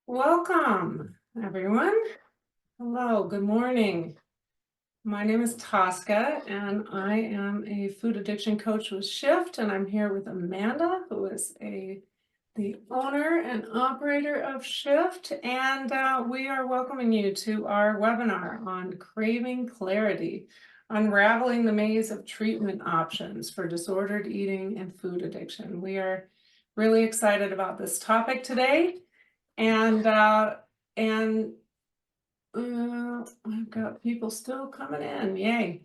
Welcome, everyone. Hello, good morning. My name is Tosca, and I am a food addiction coach with Shift, and I'm here with Amanda, who is the owner and operator of Shift, and we are welcoming you to our webinar on Craving Clarity, Unraveling the Maze of Treatment Options for Disordered Eating and Food Addiction. We are really excited about this topic today. And I've got people still coming in. Yay.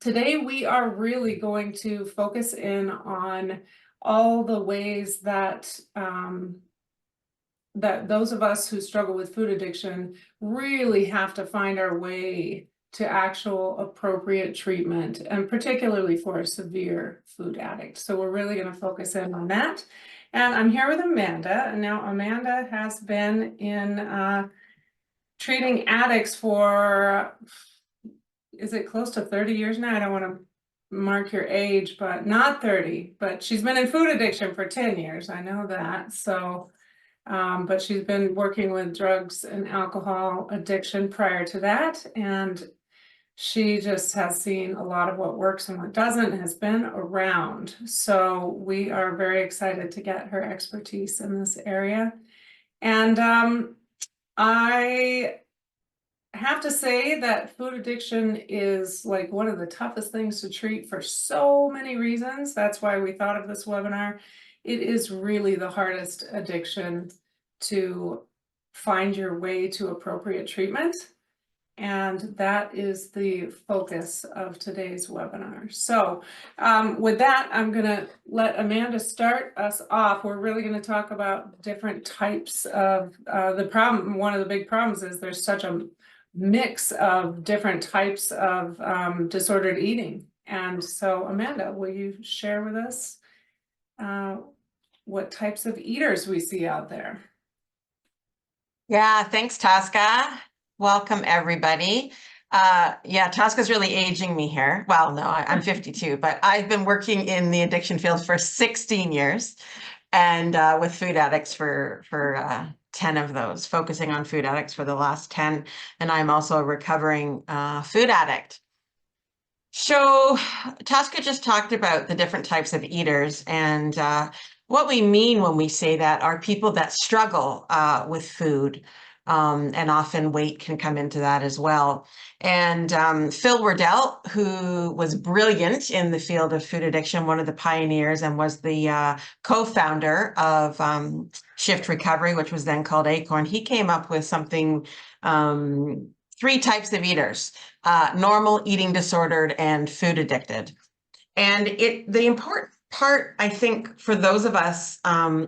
Today we are really going to focus in on all the ways that that those of us who struggle with food addiction really have to find our way to actual appropriate treatment, and particularly for a severe food addict. So we're really going to focus in on that. And I'm here with Amanda, and now Amanda has been in treating addicts for, is it close to 30 years now? I don't want to mark your age, but not 30, but she's been in food addiction for 10 years. I know that. So, but she's been working with drugs and alcohol addiction prior to that. And she just has seen a lot of what works and what doesn't, and has been around. So we are very excited to get her expertise in this area. And I have to say that food addiction is like one of the toughest things to treat for so many reasons. That's why we thought of this webinar. It is really the hardest addiction to find your way to appropriate treatment. And that is the focus of today's webinar. So with that, I'm going to let Amanda start us off. We're really going to talk about different types of the problem. One of the big problems is there's such a mix of different types of disordered eating. And so, Amanda, will you share with us what types of eaters we see out there? Yeah, thanks, Tosca. Welcome, everybody. Yeah, Tosca's really aging me here. Well, no, I'm 52, but I've been working in the addiction field for 16 years and with food addicts for 10 of those, focusing on food addicts for the last 10. And I'm also a recovering food addict. So Tosca just talked about the different types of eaters, and what we mean when we say that are people that struggle with food. And often weight can come into that as well. And Phil Wardell, who was brilliant in the field of food addiction, one of the pioneers, and was the co-founder of Shift Recovery, which was then called Acorn, he came up with something, 3 types of eaters: normal, eating disordered, and food addicted. And the important part, I think, for those of us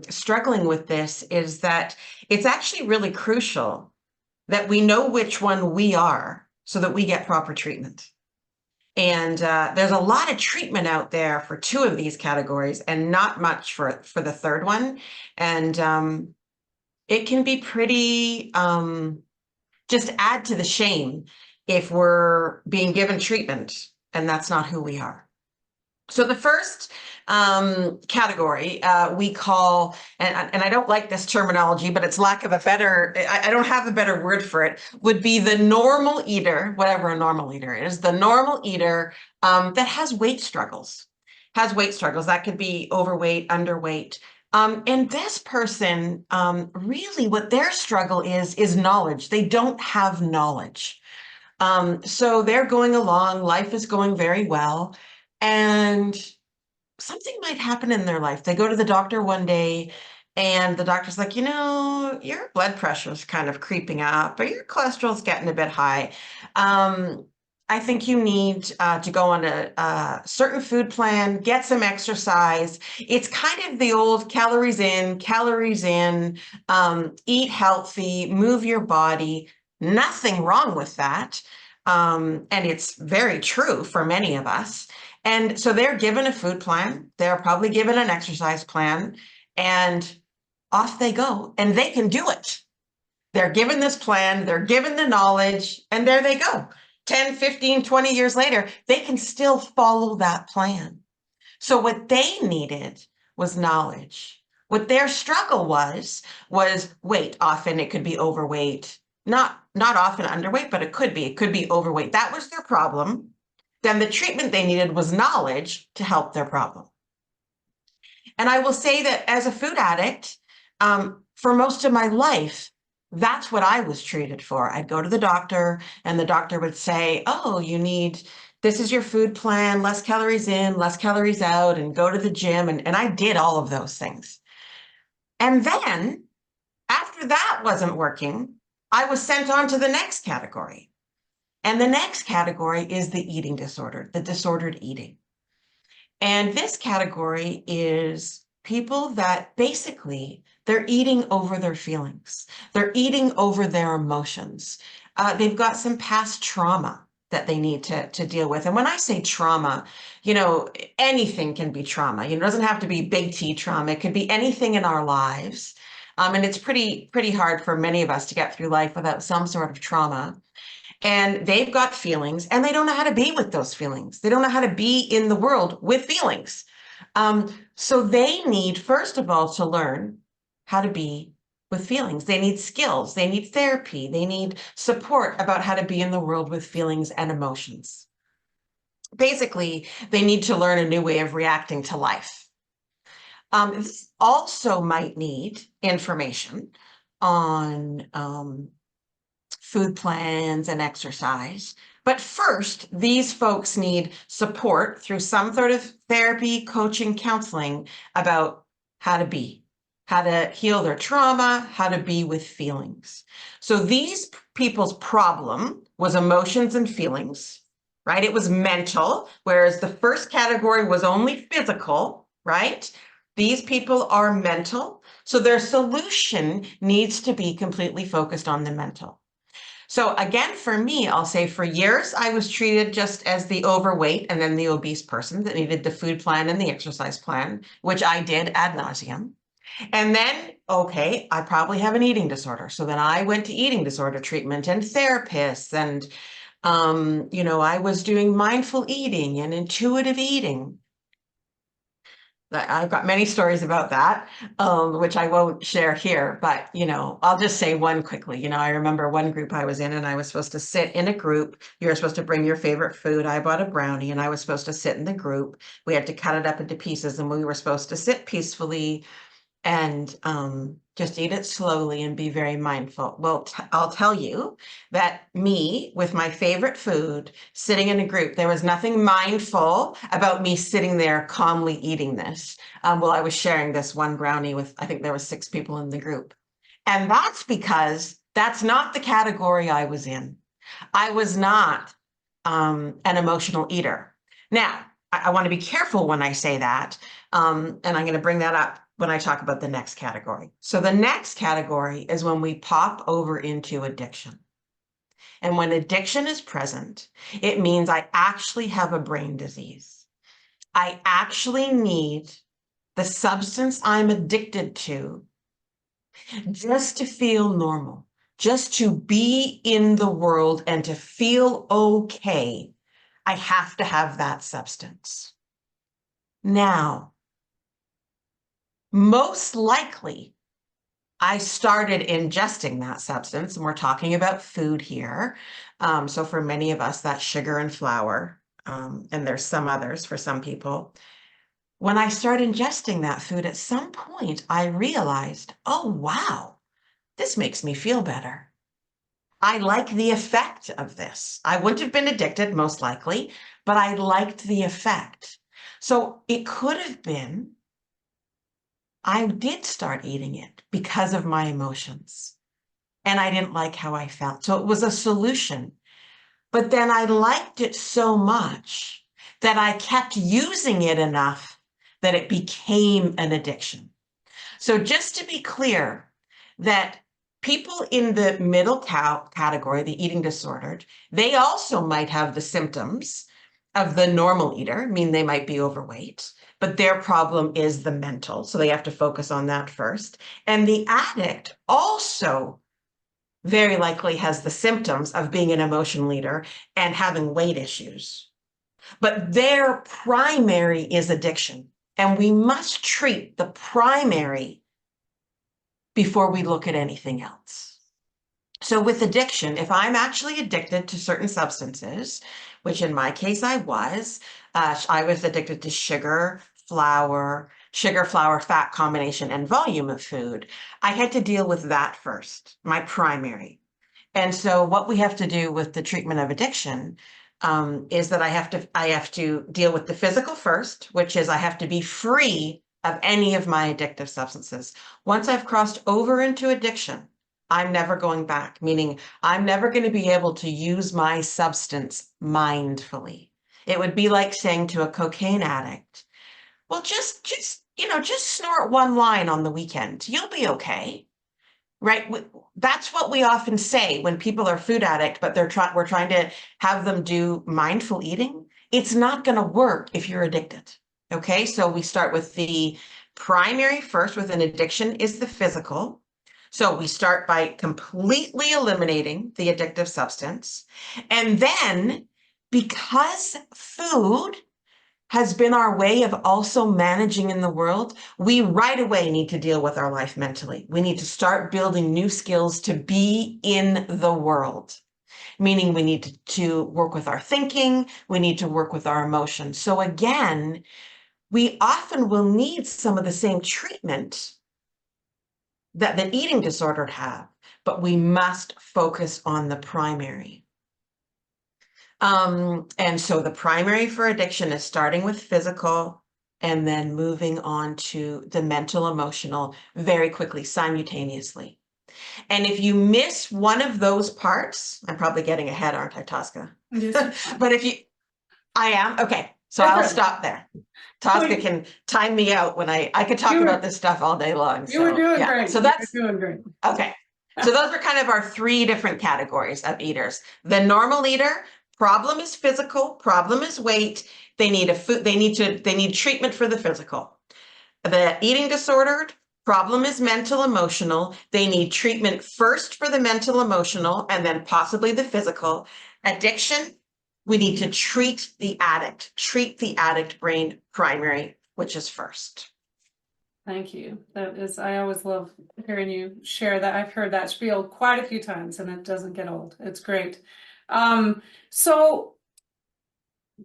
struggling with this is that it's actually really crucial that we know which one we are so that we get proper treatment. And there's a lot of treatment out there for 2 of these categories and not much for the third one. And it can be pretty, just add to the shame if we're being given treatment and that's not who we are. So the first category we call, and I don't like this terminology, but it's lack of a better, I don't have a better word for it, would be the normal eater, whatever a normal eater is, the normal eater that has weight struggles. That could be overweight, underweight. And this person, really what their struggle is knowledge. They don't have knowledge. So they're going along, life is going very well, and something might happen in their life. They go to the doctor one day and the doctor's like, your blood pressure is kind of creeping up, or your cholesterol's getting a bit high. I think you need to go on a certain food plan, get some exercise. It's kind of the old calories in, eat healthy, move your body. Nothing wrong with that. And it's very true for many of us. And so they're given a food plan, they're probably given an exercise plan, and off they go, and they can do it. They're given this plan, they're given the knowledge, and there they go. 10, 15, 20 years later, they can still follow that plan. So what they needed was knowledge. What their struggle was weight. Often it could be overweight, not often underweight, but it could be overweight. That was their problem. Then the treatment they needed was knowledge to help their problem. And I will say that as a food addict, for most of my life, that's what I was treated for. I'd go to the doctor and the doctor would say, oh, this is your food plan, less calories in, less calories out, and go to the gym. And I did all of those things. And then after that wasn't working, I was sent on to the next category. And the next category is the eating disorder, the disordered eating. And this category is people that basically they're eating over their feelings. They're eating over their emotions. They've got some past trauma that they need to deal with. And when I say trauma, anything can be trauma. It doesn't have to be big T trauma. It could be anything in our lives. And it's pretty hard for many of us to get through life without some sort of trauma. And they've got feelings and they don't know how to be with those feelings. They don't know how to be in the world with feelings. So they need, first of all, to learn how to be with feelings. They need skills. They need therapy. They need support about how to be in the world with feelings and emotions. Basically, they need to learn a new way of reacting to life. This also might need information on food plans and exercise. But first, these folks need support through some sort of therapy, coaching, counseling about how to be, how to heal their trauma, how to be with feelings. So these people's problem was emotions and feelings, right? It was mental, whereas the first category was only physical, right? These people are mental. So their solution needs to be completely focused on the mental. So again, for me, I'll say for years, I was treated just as the overweight and then the obese person that needed the food plan and the exercise plan, which I did ad nauseum. And then, okay, I probably have an eating disorder. So then I went to eating disorder treatment and therapists and, I was doing mindful eating and intuitive eating. I've got many stories about that, which I won't share here, but, I'll just say one quickly. I remember one group I was in and I was supposed to sit in a group. You were supposed to bring your favorite food. I bought a brownie and I was supposed to sit in the group. We had to cut it up into pieces and we were supposed to sit peacefully and just eat it slowly and be very mindful. Well, I'll tell you that me with my favorite food sitting in a group, there was nothing mindful about me sitting there calmly eating this. Well, I was sharing this one brownie with, I think there were 6 people in the group. And that's because that's not the category I was in. I was not an emotional eater. Now, I want to be careful when I say that, and I'm going to bring that up when I talk about the next category. So the next category is when we pop over into addiction. And when addiction is present, it means I actually have a brain disease. I actually need the substance I'm addicted to just to feel normal, just to be in the world and to feel okay. I have to have that substance. Now, most likely, I started ingesting that substance, and we're talking about food here. So for many of us, that's sugar and flour, and there's some others for some people. When I started ingesting that food, at some point, I realized, oh, wow, this makes me feel better. I like the effect of this. I wouldn't have been addicted, most likely, but I liked the effect. So it could have been I did start eating it because of my emotions and I didn't like how I felt. So it was a solution. But then I liked it so much that I kept using it enough that it became an addiction. So just to be clear that people in the middle category, the eating disordered, they also might have the symptoms of the normal eater. I mean, they might be overweight, but their problem is the mental. So they have to focus on that first. And the addict also very likely has the symptoms of being an emotional eater and having weight issues. But their primary is addiction. And we must treat the primary before we look at anything else. So with addiction, if I'm actually addicted to certain substances, which in my case I was addicted to sugar, flour, fat combination, and volume of food. I had to deal with that first, my primary. And so what we have to do with the treatment of addiction is that I have to deal with the physical first, which is I have to be free of any of my addictive substances. Once I've crossed over into addiction, I'm never going back, meaning I'm never going to be able to use my substance mindfully. It would be like saying to a cocaine addict, well, just snort one line on the weekend. You'll be okay. Right? That's what we often say when people are food addict, but we're trying to have them do mindful eating. It's not going to work if you're addicted. Okay, so we start with the primary first with an addiction is the physical. So we start by completely eliminating the addictive substance. And then because food has been our way of also managing in the world, we right away need to deal with our life mentally. We need to start building new skills to be in the world, meaning we need to work with our thinking, we need to work with our emotions. So again, we often will need some of the same treatment that the eating disordered have, but we must focus on the primary. And so the primary for addiction is starting with physical and then moving on to the mental, emotional very quickly, simultaneously. And if you miss one of those parts, I'm probably getting ahead, aren't I, Tosca? Yes. But I am, okay, so I'll stop there. Tosca can time me out when I could talk about this stuff all day long. You were doing great. So that's doing great. Okay. So those are kind of our three different categories of eaters. The normal eater, problem is physical, problem is weight. They need they need treatment for the physical. The eating disordered, problem is mental, emotional. They need treatment first for the mental, emotional, and then possibly the physical. Addiction, we need to treat the addict brain primary, which is first. Thank you. I always love hearing you share that. I've heard that spiel quite a few times and it doesn't get old. It's great. So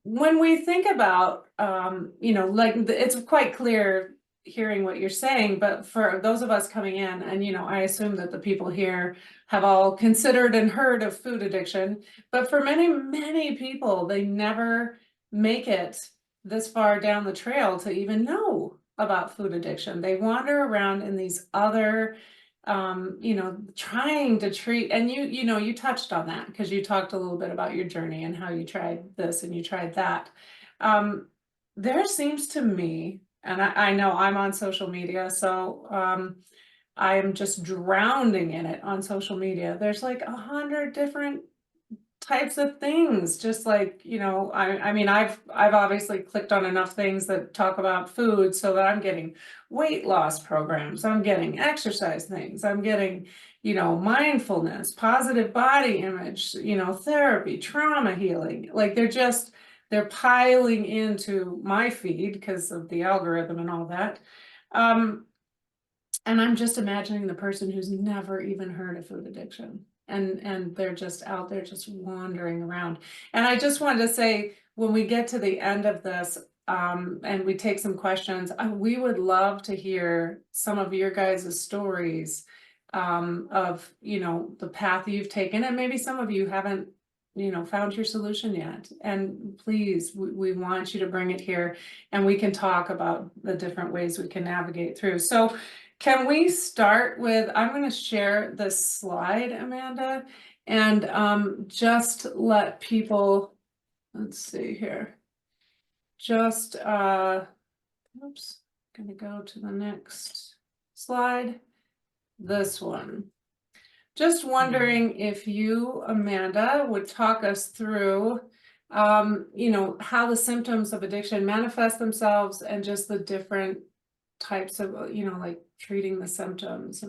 when we think about, it's quite clear hearing what you're saying, but for those of us coming in, and, I assume that the people here have all considered and heard of food addiction, but for many, many people, they never make it this far down the trail to even know about food addiction. They wander around in these other, trying to treat, and you touched on that because you talked a little bit about your journey and how you tried this and you tried that. There seems to me, and I know I'm on social media, so I am just drowning in it on social media. There's like 100 different types of things, just like, I mean, I've obviously clicked on enough things that talk about food so that I'm getting weight loss programs, I'm getting exercise things, I'm getting, mindfulness, positive body image, therapy, trauma healing. Like they're piling into my feed because of the algorithm and all that. And I'm just imagining the person who's never even heard of food addiction. And they're just out there just wandering around. And I just wanted to say, when we get to the end of this, and we take some questions, we would love to hear some of your guys' stories of, the path you've taken, and maybe some of you haven't, found your solution yet. And please, we want you to bring it here and we can talk about the different ways we can navigate through. So can we start with, I'm going to share this slide, Amanda, and just let people, let's see here, just, oops, going to go to the next slide, this one. Just wondering if you, Amanda, would talk us through, how the symptoms of addiction manifest themselves and just the different types of, like treating the symptoms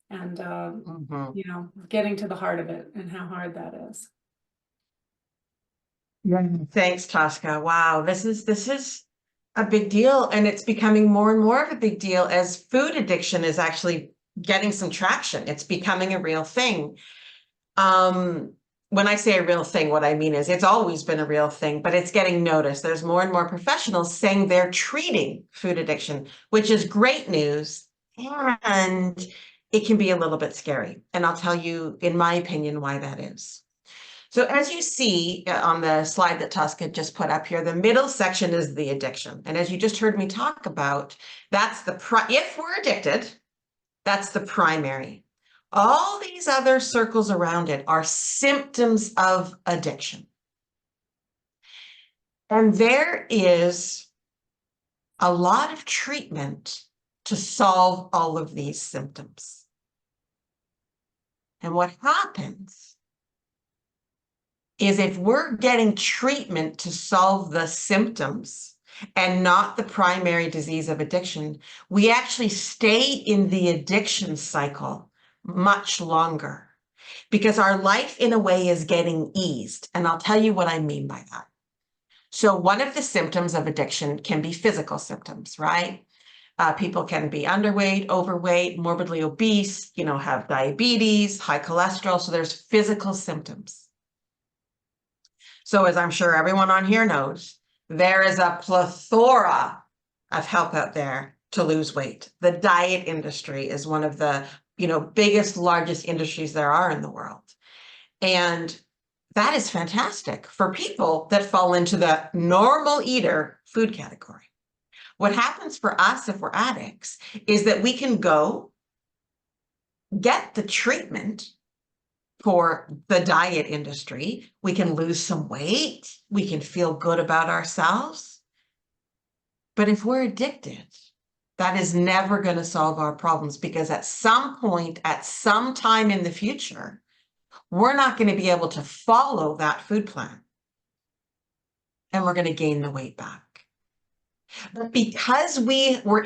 and getting to the heart of it and how hard that is. Yeah. Thanks, Tosca. Wow, this is a big deal, and it's becoming more and more of a big deal as food addiction is actually getting some traction. It's becoming a real thing. When I say a real thing, what I mean is it's always been a real thing, but it's getting noticed. There's more and more professionals saying they're treating food addiction, which is great news. And it can be a little bit scary. And I'll tell you, in my opinion, why that is. So as you see on the slide that Tosca just put up here, the middle section is the addiction. And as you just heard me talk about, that's if we're addicted, that's the primary. All these other circles around it are symptoms of addiction. And there is a lot of treatment to solve all of these symptoms. And what happens is if we're getting treatment to solve the symptoms and not the primary disease of addiction, we actually stay in the addiction cycle much longer because our life in a way is getting eased. And I'll tell you what I mean by that. So one of the symptoms of addiction can be physical symptoms, right? People can be underweight, overweight, morbidly obese, have diabetes, high cholesterol. So there's physical symptoms. So as I'm sure everyone on here knows, there is a plethora of help out there to lose weight. The diet industry is one of the, biggest, largest industries there are in the world. And that is fantastic for people that fall into the normal eater food category. What happens for us if we're addicts is that we can go get the treatment for the diet industry. We can lose some weight. We can feel good about ourselves. But if we're addicted, that is never going to solve our problems because at some point, at some time in the future, we're not going to be able to follow that food plan. And we're going to gain the weight back. But because we were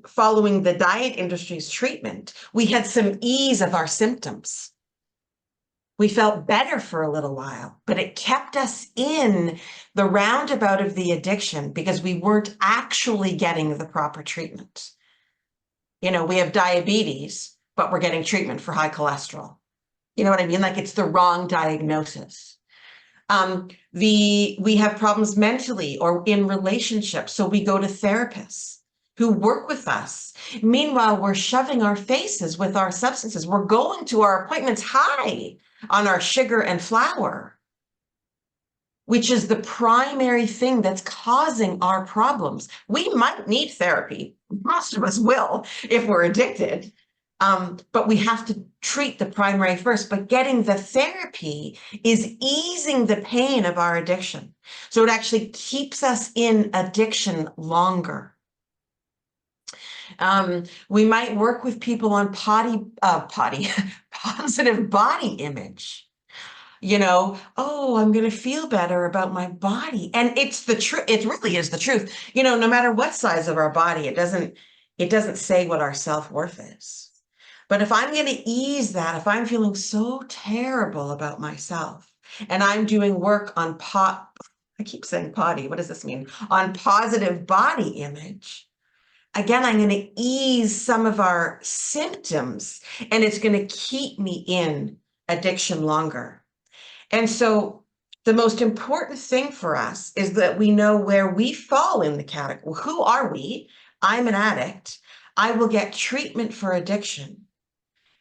following the diet industry's treatment, we had some ease of our symptoms. We felt better for a little while, but it kept us in the roundabout of the addiction because we weren't actually getting the proper treatment. We have diabetes, but we're getting treatment for high cholesterol. You know what I mean? Like it's the wrong diagnosis. We have problems mentally or in relationships, so we go to therapists who work with us. Meanwhile, we're shoving our faces with our substances. We're going to our appointments high on our sugar and flour, which is the primary thing that's causing our problems. We might need therapy. Most of us will if we're addicted. But we have to treat the primary first. But getting the therapy is easing the pain of our addiction. So it actually keeps us in addiction longer. We might work with people on positive body image. Oh, I'm going to feel better about my body. And it's the truth. It really is the truth. No matter what size of our body, it doesn't say what our self-worth is. But if I'm going to ease that, if I'm feeling so terrible about myself and I'm doing work on I keep saying potty. What does this mean? On positive body image. Again, I'm going to ease some of our symptoms and it's going to keep me in addiction longer. And so the most important thing for us is that we know where we fall in the category. Who are we? I'm an addict. I will get treatment for addiction.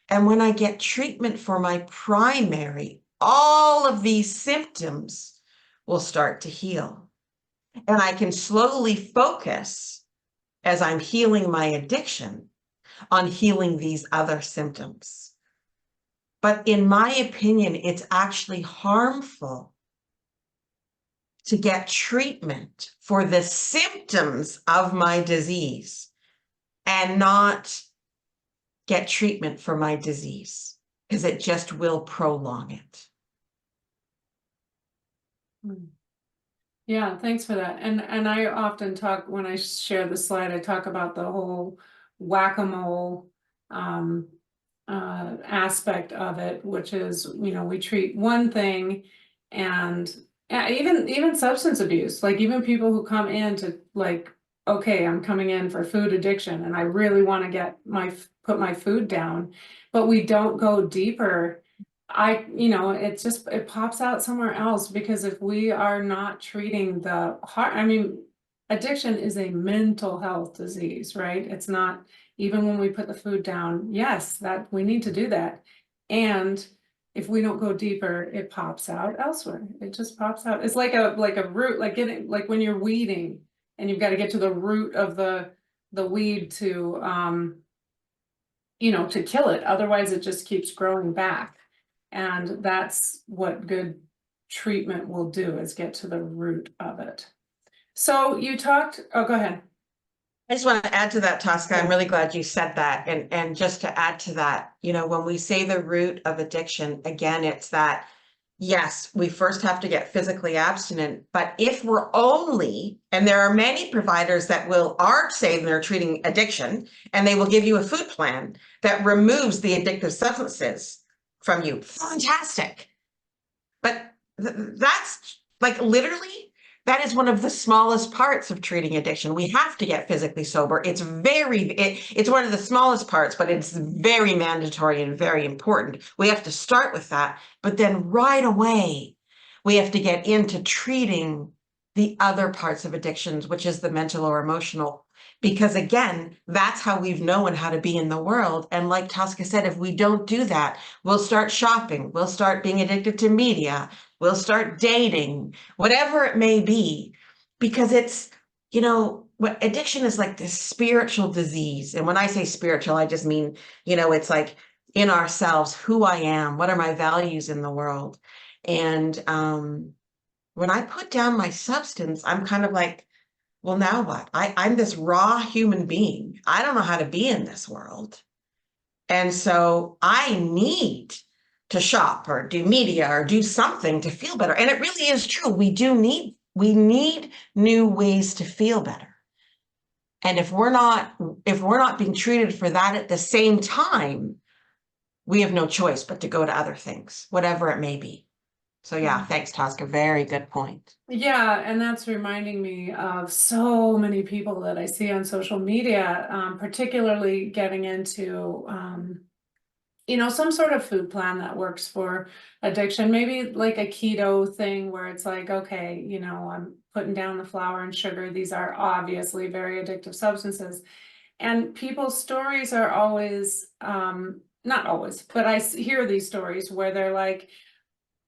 And when I get treatment for my primary, all of these symptoms will start to heal. And I can slowly focus as I'm healing my addiction on healing these other symptoms. But in my opinion, it's actually harmful to get treatment for the symptoms of my disease and not get treatment for my disease because it just will prolong it. Yeah, thanks for that. And I often talk, when I share the slide, I talk about the whole whack-a-mole aspect of it, which is, we treat one thing, and even substance abuse, like even people who come in to like okay, I'm coming in for food addiction and I really want to get put my food down, but we don't go deeper. It pops out somewhere else, because if we are not treating the heart, I mean, addiction is a mental health disease, right? It's not, even when we put the food down, yes, that we need to do that. And if we don't go deeper, it pops out elsewhere. It just pops out. It's like a root, like when you're weeding and you've got to get to the root of the weed to to kill it. Otherwise it just keeps growing back. And that's what good treatment will do, is get to the root of it. So you talked, oh, go ahead. I just want to add to that, Tosca. I'm Yeah. really glad you said that. And just to add to that, when we say the root of addiction, again, it's that, yes, we first have to get physically abstinent, but if we're only, and there are many providers that are saying they're treating addiction, and they will give you a food plan that removes the addictive substances from you. Fantastic. But that's like literally, that is one of the smallest parts of treating addiction. We have to get physically sober. It's it's one of the smallest parts, but it's very mandatory and very important. We have to start with that, but then right away, we have to get into treating the other parts of addictions, which is the mental or emotional, because again, that's how we've known how to be in the world. And like Tosca said, if we don't do that, we'll start shopping, we'll start being addicted to media, we'll start dating, whatever it may be, because it's, what addiction is like this spiritual disease. And when I say spiritual, I just mean, it's like in ourselves, who I am, what are my values in the world. And when I put down my substance, I'm kind of like, well, now what? I'm this raw human being. I don't know how to be in this world. And so I need to shop or do media or do something to feel better. And it really is true. We need new ways to feel better. And if we're not being treated for that at the same time, we have no choice but to go to other things, whatever it may be. So yeah, thanks, Tosca. Very good point. Yeah, and that's reminding me of so many people that I see on social media, particularly getting into, some sort of food plan that works for addiction, maybe like a keto thing where it's like, okay, I'm putting down the flour and sugar. These are obviously very addictive substances. And people's stories are always, not always, but I hear these stories where they're like,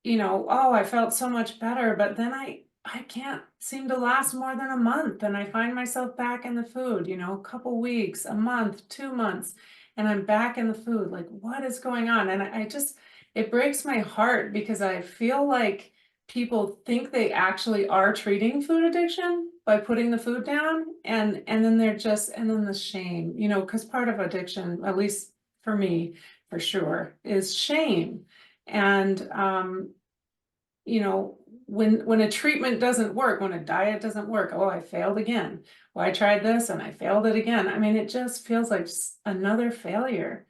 oh, I felt so much better, but then I can't seem to last more than a month, and I find myself back in the food, a couple weeks, a month, 2 months, and I'm back in the food. Like, what is going on? And it breaks my heart, because I feel like people think they actually are treating food addiction by putting the food down, and then and then the shame, because part of addiction, at least for me, for sure, is shame. And when a treatment doesn't work, when a diet doesn't work, oh, I failed again. Well, I tried this and I failed it again. I mean, it just feels like another failure.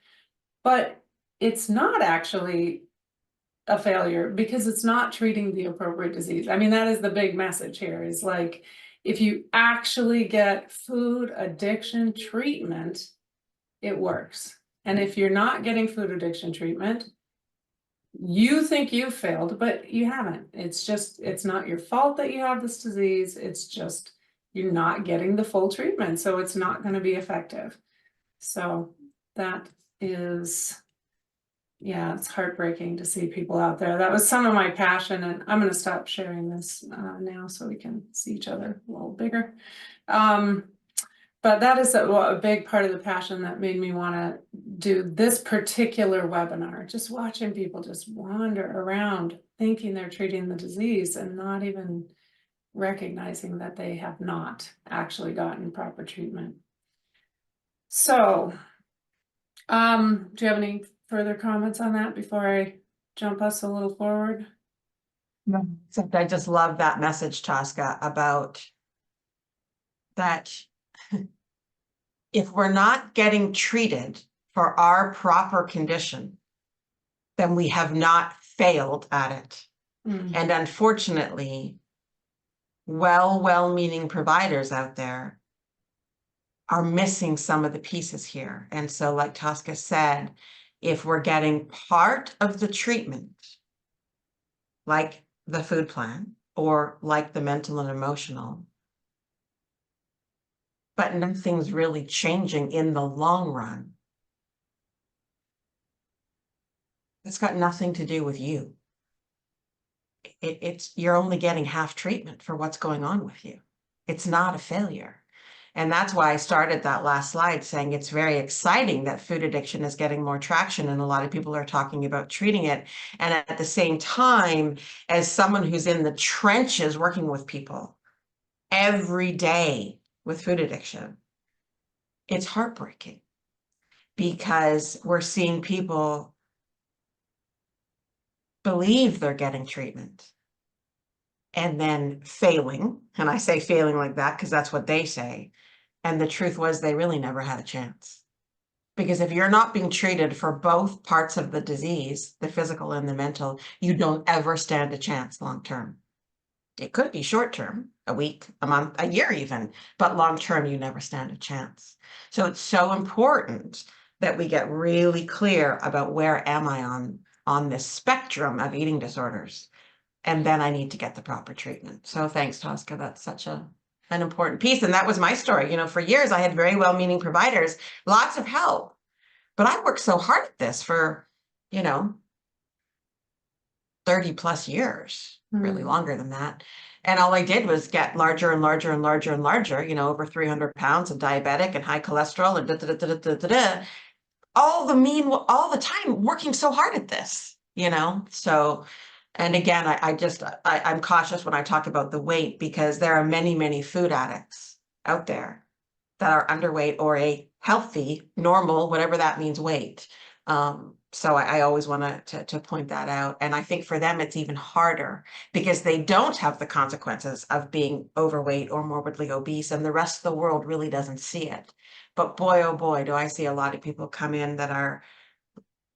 But it's not actually a failure, because it's not treating the appropriate disease. I mean, that is the big message here, is like, if you actually get food addiction treatment, it works. And if you're not getting food addiction treatment, you think you failed, but you haven't. It's not your fault that you have this disease. It's just you're not getting the full treatment, so it's not going to be effective. So that is, yeah, it's heartbreaking to see people out there. That was some of my passion, and I'm going to stop sharing this now so we can see each other a little bigger. But that is a big part of the passion that made me want to do this particular webinar. Just watching people just wander around thinking they're treating the disease and not even recognizing that they have not actually gotten proper treatment. So, do you have any further comments on that before I jump us a little forward? No, except I just love that message, Tosca, about that. If we're not getting treated for our proper condition, then we have not failed at it. And unfortunately, well-meaning providers out there are missing some of the pieces here. And so, like Tosca said, if we're getting part of the treatment, like the food plan or like the mental and emotional, but nothing's really changing in the long run, it's got nothing to do with you. It's you're only getting half treatment for what's going on with you. It's not a failure. And that's why I started that last slide saying it's very exciting that food addiction is getting more traction and a lot of people are talking about treating it. And at the same time, as someone who's in the trenches working with people every day with food addiction, it's heartbreaking because we're seeing people believe they're getting treatment and then failing. And I say failing like that because that's what they say. And the truth was they really never had a chance. Because if you're not being treated for both parts of the disease, the physical and the mental, you don't ever stand a chance long term. It could be short term, a week, a month, a year even, but long term, you never stand a chance. So it's so important that we get really clear about where am I on this spectrum of eating disorders. And then I need to get the proper treatment. So thanks, Tosca. That's such an important piece. And that was my story. You know, for years, I had very well-meaning providers, lots of help. But I worked so hard at this for, 30 plus years, really longer than that. And all I did was get larger and larger and larger and larger, over 300 pounds and diabetic and high cholesterol and all the time working so hard at this, So, and again, I'm cautious when I talk about the weight because there are many, many food addicts out there that are underweight or a healthy, normal, whatever that means, weight. So I always want to point that out. And I think for them, it's even harder because they don't have the consequences of being overweight or morbidly obese, and the rest of the world really doesn't see it. But boy, oh boy, do I see a lot of people come in that are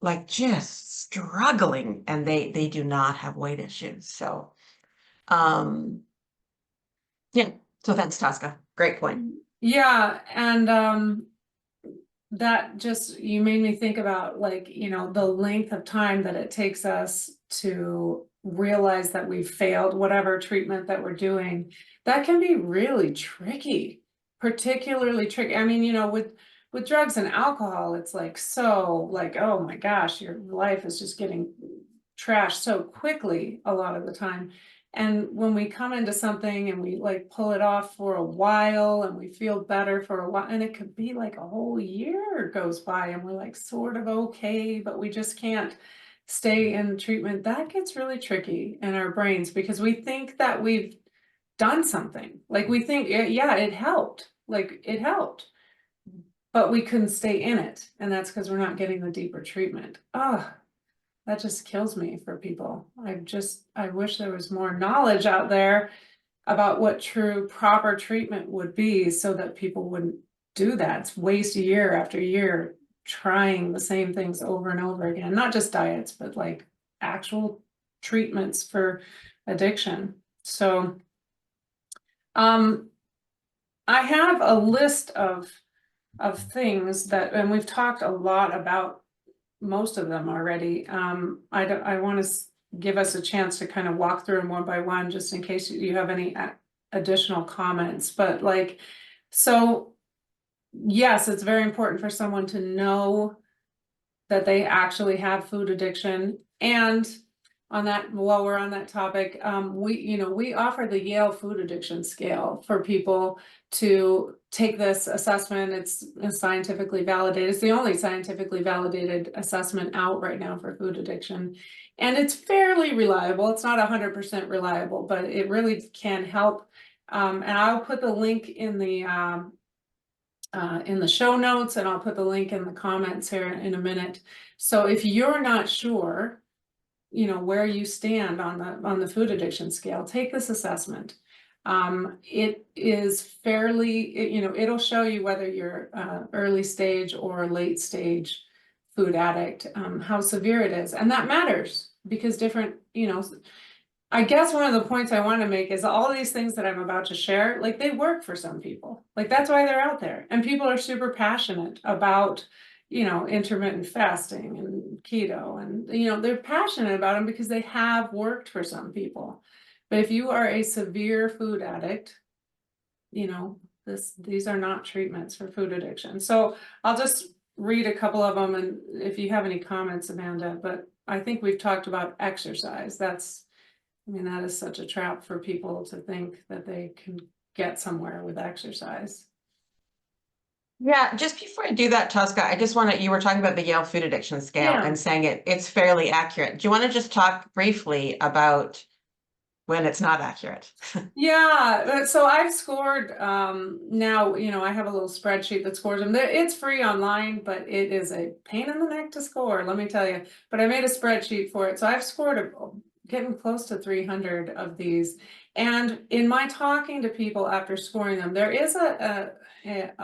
like just struggling and they do not have weight issues. So, yeah. So thanks, Tosca. Great point. Yeah, and that just, you made me think about the length of time that it takes us to realize that we've failed whatever treatment that we're doing. That can be really tricky, particularly tricky. I mean, with drugs and alcohol, it's oh my gosh, your life is just getting trashed so quickly a lot of the time. And when we come into something and we pull it off for a while and we feel better for a while, and it could be like a whole year goes by and we're sort of okay, but we just can't stay in treatment, that gets really tricky in our brains because we think that we've done something. We think, yeah, it helped, but we couldn't stay in it. And that's because we're not getting the deeper treatment. That just kills me for people. I wish there was more knowledge out there about what true proper treatment would be so that people wouldn't do that. It's waste year after year trying the same things over and over again, not just diets, but actual treatments for addiction. So, I have a list of things that, and we've talked a lot about most of them already. I want to give us a chance to kind of walk through them one by one, just in case you have any additional comments. But so yes, it's very important for someone to know that they actually have food addiction. And while we're on that topic, we offer the Yale food addiction scale for people to take this assessment. It's scientifically validated. It's the only scientifically validated assessment out right now for food addiction. And it's fairly reliable. It's not 100% reliable, but it really can help. And I'll put the link in the show notes, and I'll put the link in the comments here in a minute. So if you're not sure, where you stand on the food addiction scale, take this assessment. It is fairly, it'll show you whether you're early stage or late stage food addict, how severe it is. And that matters because different, I guess one of the points I want to make is all these things that I'm about to share, like they work for some people. Like that's why they're out there. And people are super passionate about, intermittent fasting and keto. And, they're passionate about them because they have worked for some people. But if you are a severe food addict, these are not treatments for food addiction. So I'll just read a couple of them, and if you have any comments, Amanda, but I think we've talked about exercise. That is such a trap for people to think that they can get somewhere with exercise. Yeah, just before I do that, Tosca, I just want to, you were talking about the Yale food addiction scale Yeah. and saying it's fairly accurate. Do you want to just talk briefly about when it's not accurate? Yeah, so I've scored now, I have a little spreadsheet that scores them. It's free online, but it is a pain in the neck to score, let me tell you. But I made a spreadsheet for it. So I've scored getting close to 300 of these. And in my talking to people after scoring them, there is a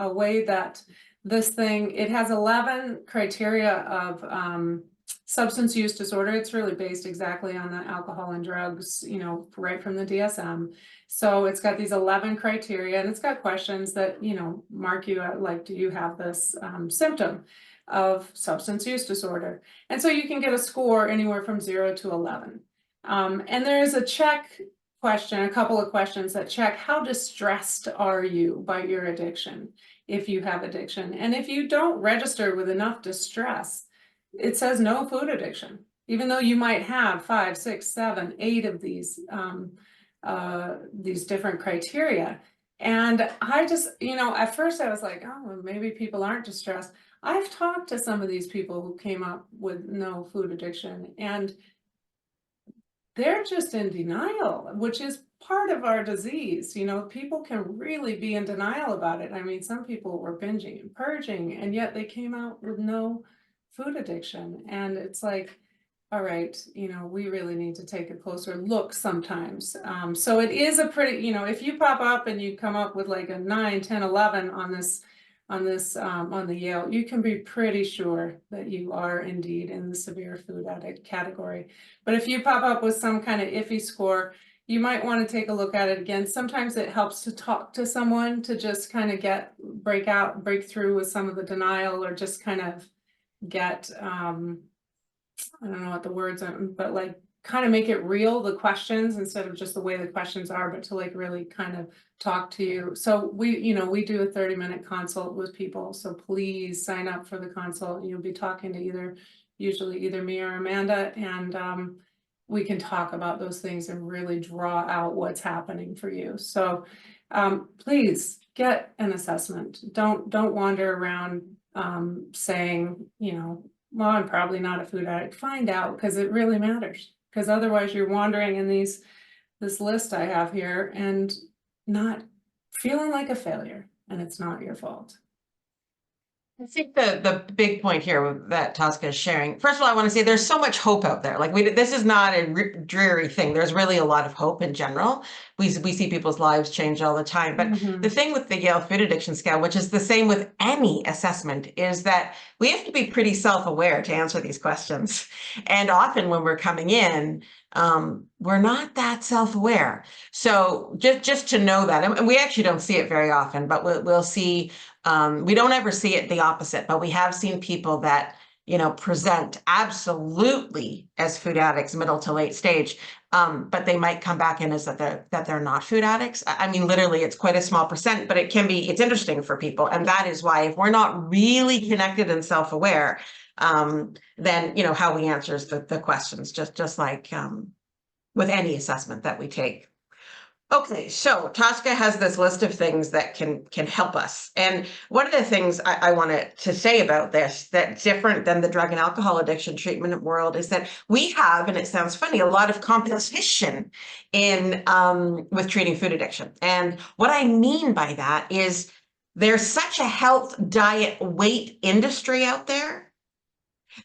way that this thing, it has 11 criteria of substance use disorder. It's really based exactly on the alcohol and drugs, right from the DSM. So it's got these 11 criteria, and it's got questions that, mark you out, like, do you have this symptom of substance use disorder? And so you can get a score anywhere from 0 to 11. And there is a check question, a couple of questions that check how distressed are you by your addiction, if you have addiction. And if you don't register with enough distress, it says no food addiction, even though you might have 5, 6, 7, 8 of these different criteria. And I just, at first I was like, oh, well, maybe people aren't distressed. I've talked to some of these people who came up with no food addiction, and they're just in denial, which is part of our disease. People can really be in denial about it. I mean, some people were binging and purging, and yet they came out with no food addiction. And it's like, all right, we really need to take a closer look sometimes. So it is a pretty, if you pop up and you come up with like a 9, 10, 11 on the Yale, you can be pretty sure that you are indeed in the severe food addict category. But if you pop up with some kind of iffy score, you might want to take a look at it again. Sometimes it helps to talk to someone to just kind of break through with some of the denial, or just kind of get, I don't know what the words are, but like kind of make it real, the questions, instead of just the way the questions are, but to like really kind of talk to you. So we do a 30-minute consult with people. So please sign up for the consult. You'll be talking to usually either me or Amanda, and we can talk about those things and really draw out what's happening for you. So please get an assessment. Don't wander around saying, well, I'm probably not a food addict. Find out, because it really matters. Because otherwise you're wandering in this list I have here and not feeling like a failure, and it's not your fault. I think the big point here that Tosca is sharing, first of all, I want to say there's so much hope out there. Like this is not a dreary thing. There's really a lot of hope in general. We see people's lives change all the time. But the thing with the Yale Food Addiction Scale, which is the same with any assessment, is that we have to be pretty self-aware to answer these questions. And often when we're coming in, we're not that self-aware. So just to know that, and we actually don't see it very often, but we'll see. We don't ever see it the opposite, but we have seen people that, present absolutely as food addicts, middle to late stage, but they might come back in as that they're not food addicts. I mean, literally, it's quite a small percent, but it's interesting for people. And that is why, if we're not really connected and self-aware, then, how we answer the questions, just like with any assessment that we take. Okay, so Tosca has this list of things that can help us. And one of the things I wanted to say about this that's different than the drug and alcohol addiction treatment world is that we have, and it sounds funny, a lot of competition in with treating food addiction. And what I mean by that is there's such a health, diet, weight industry out there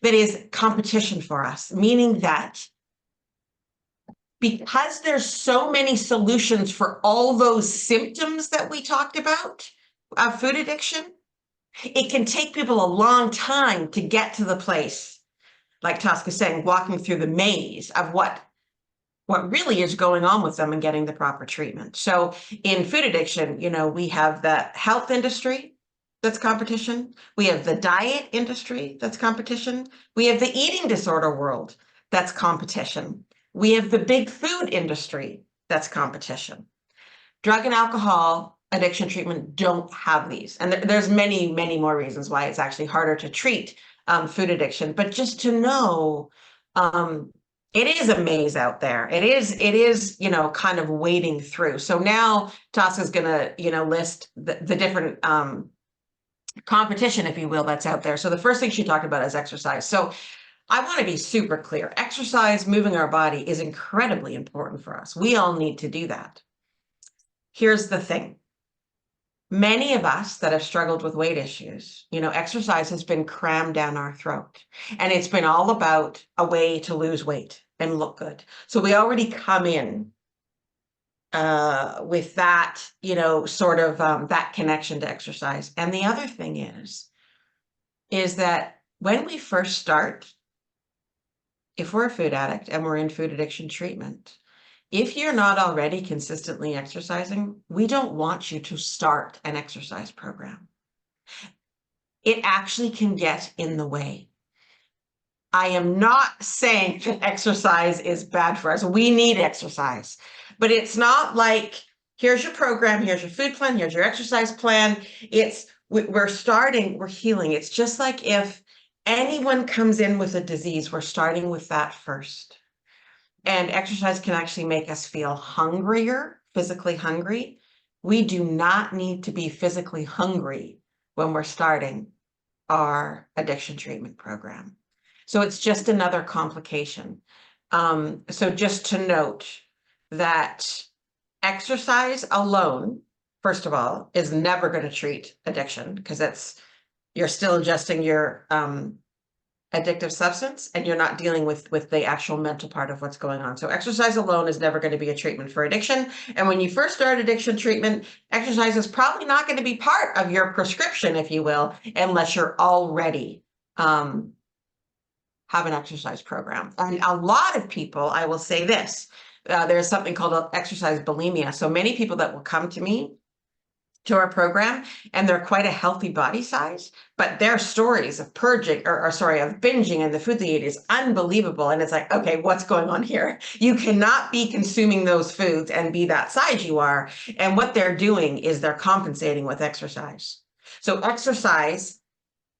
that is competition for us, meaning that because there's so many solutions for all those symptoms that we talked about of food addiction, it can take people a long time to get to the place, like Tosca saying, walking through the maze of what what really is going on with them and getting the proper treatment. So in food addiction, you know, we have the health industry that's competition. We have the diet industry that's competition. We have the eating disorder world that's competition. We have the big food industry that's competition. Drug and alcohol addiction treatment don't have these. And there's many, many more reasons why it's actually harder to treat food addiction. But just to know, it is a maze out there. It is, you know, kind of wading through. So now Tosca is going to, you know, list the different competition, if you will, that's out there. So the first thing she talked about is exercise. So I want to be super clear. Exercise, moving our body is incredibly important for us. We all need to do that. Here's the thing. Many of us that have struggled with weight issues, you know, exercise has been crammed down our throat, and it's been all about a way to lose weight and look good. So we already come in with that, you know, sort of that connection to exercise. And the other thing is that when we first start, if we're a food addict and we're in food addiction treatment, if you're not already consistently exercising, we don't want you to start an exercise program. It actually can get in the way. I am not saying that exercise is bad for us. We need exercise, but it's not like, here's your program, here's your food plan, here's your exercise plan. We're starting, we're healing. It's just like if anyone comes in with a disease, we're starting with that first. And exercise can actually make us feel hungrier, physically hungry. We do not need to be physically hungry when we're starting our addiction treatment program. So it's just another complication. So just to note that exercise alone, first of all, is never going to treat addiction, because you're still ingesting your addictive substance, and you're not dealing with the actual mental part of what's going on. So exercise alone is never going to be a treatment for addiction. And when you first start addiction treatment, exercise is probably not going to be part of your prescription, if you will, unless you're already have an exercise program. And a lot of people, I will say this, there's something called exercise bulimia. So many people that will come to me to our program, and they're quite a healthy body size, but their stories of purging of binging and the food they eat is unbelievable. And it's like, okay, what's going on here? You cannot be consuming those foods and be that size you are. And what they're doing is they're compensating with exercise. So exercise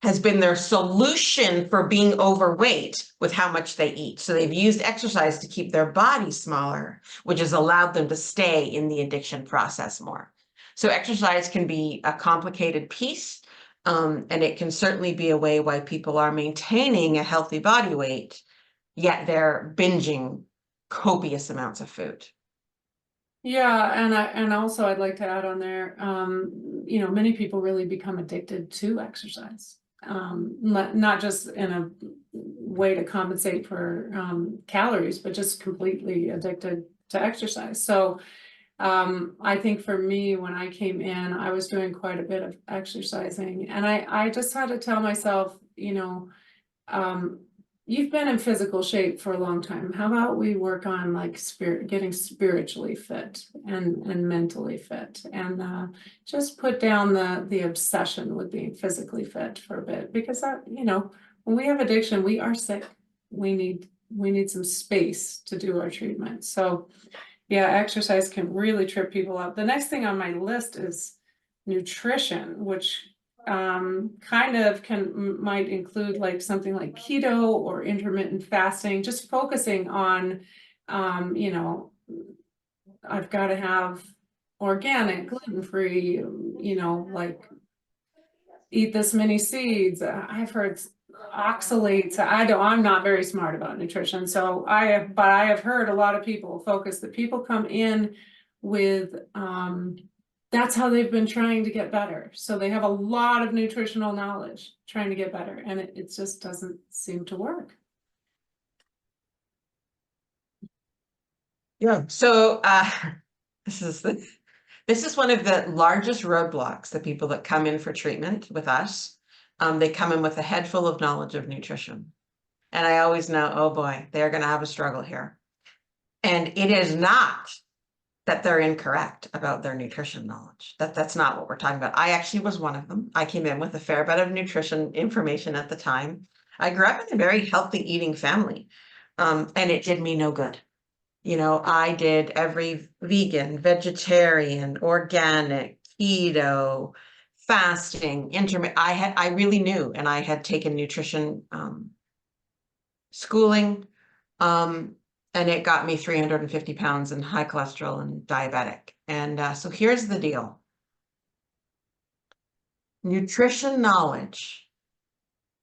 has been their solution for being overweight with how much they eat. So they've used exercise to keep their body smaller, which has allowed them to stay in the addiction process more. So exercise can be a complicated piece, and it can certainly be a way why people are maintaining a healthy body weight, yet they're binging copious amounts of food. Yeah, and also I'd like to add on there, you know, many people really become addicted to exercise. Not just in a way to compensate for calories, but just completely addicted to exercise. So I think for me, when I came in, I was doing quite a bit of exercising, and I just had to tell myself, you know, you've been in physical shape for a long time. How about we work on like getting spiritually fit and mentally fit, and just put down the obsession with being physically fit for a bit, because that, you know, when we have addiction, we are sick. We need some space to do our treatment. So yeah, exercise can really trip people up. The next thing on my list is nutrition, which kind of might include like something like keto or intermittent fasting, just focusing on, you know, I've got to have organic, gluten-free, you know, like eat this many seeds. I've heard oxalates. I'm not very smart about nutrition, so but I have heard a lot of people people come in with, that's how they've been trying to get better. So they have a lot of nutritional knowledge trying to get better, and it just doesn't seem to work. Yeah. So this is one of the largest roadblocks, the people that come in for treatment with us. They come in with a head full of knowledge of nutrition. And I always know, oh boy, they're going to have a struggle here. And it is not that they're incorrect about their nutrition knowledge. That's not what we're talking about. I actually was one of them. I came in with a fair bit of nutrition information at the time. I grew up in a very healthy eating family, and it did me no good. I did every vegan, vegetarian, organic, keto, fasting, intermittent. I really knew, and I had taken nutrition schooling, and it got me 350 pounds and high cholesterol and diabetic. And so here's the deal. Nutrition knowledge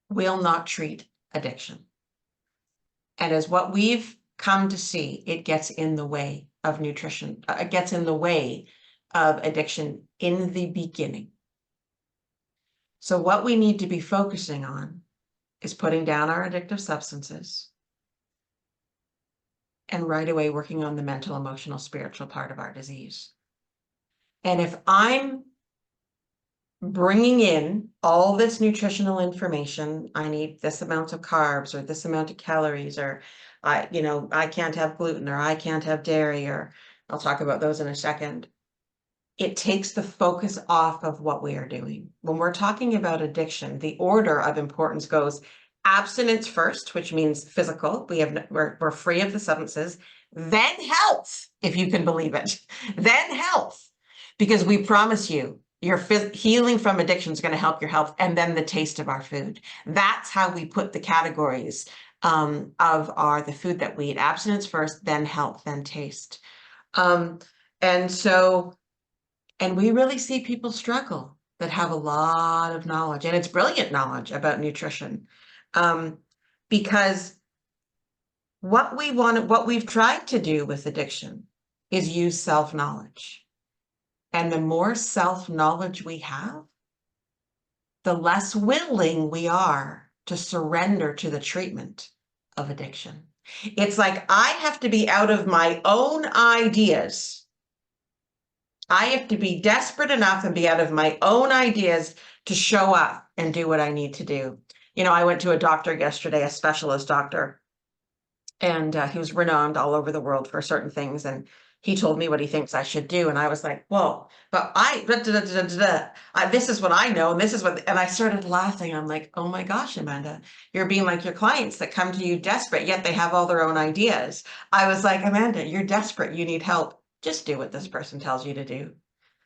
will not treat addiction. And as what we've come to see, it gets in the way of nutrition. It gets in the way of addiction in the beginning. So what we need to be focusing on is putting down our addictive substances and right away working on the mental, emotional, spiritual part of our disease. And if I'm bringing in all this nutritional information, I need this amount of carbs or this amount of calories, or I can't have gluten, or I can't have dairy, or I'll talk about those in a second. It takes the focus off of what we are doing. When we're talking about addiction, the order of importance goes abstinence first, which means physical. We're free of the substances, then health, if you can believe it, then health, because we promise you your healing from addiction is going to help your health, and then the taste of our food. That's how we put the categories of the food that we eat: abstinence first, then health, then taste. And we really see people struggle that have a lot of knowledge, and it's brilliant knowledge about nutrition, because what we've tried to do with addiction is use self-knowledge. And the more self-knowledge we have, the less willing we are to surrender to the treatment of addiction. It's like I have to be out of my own ideas. I have to be desperate enough and be out of my own ideas to show up and do what I need to do. I went to a doctor yesterday, a specialist doctor, and he was renowned all over the world for certain things. And he told me what he thinks I should do. And I was like, whoa, but this is what I know. And and I started laughing. I'm like, oh my gosh, Amanda, you're being like your clients that come to you desperate, yet they have all their own ideas. I was like, Amanda, you're desperate. You need help. Just do what this person tells you to do.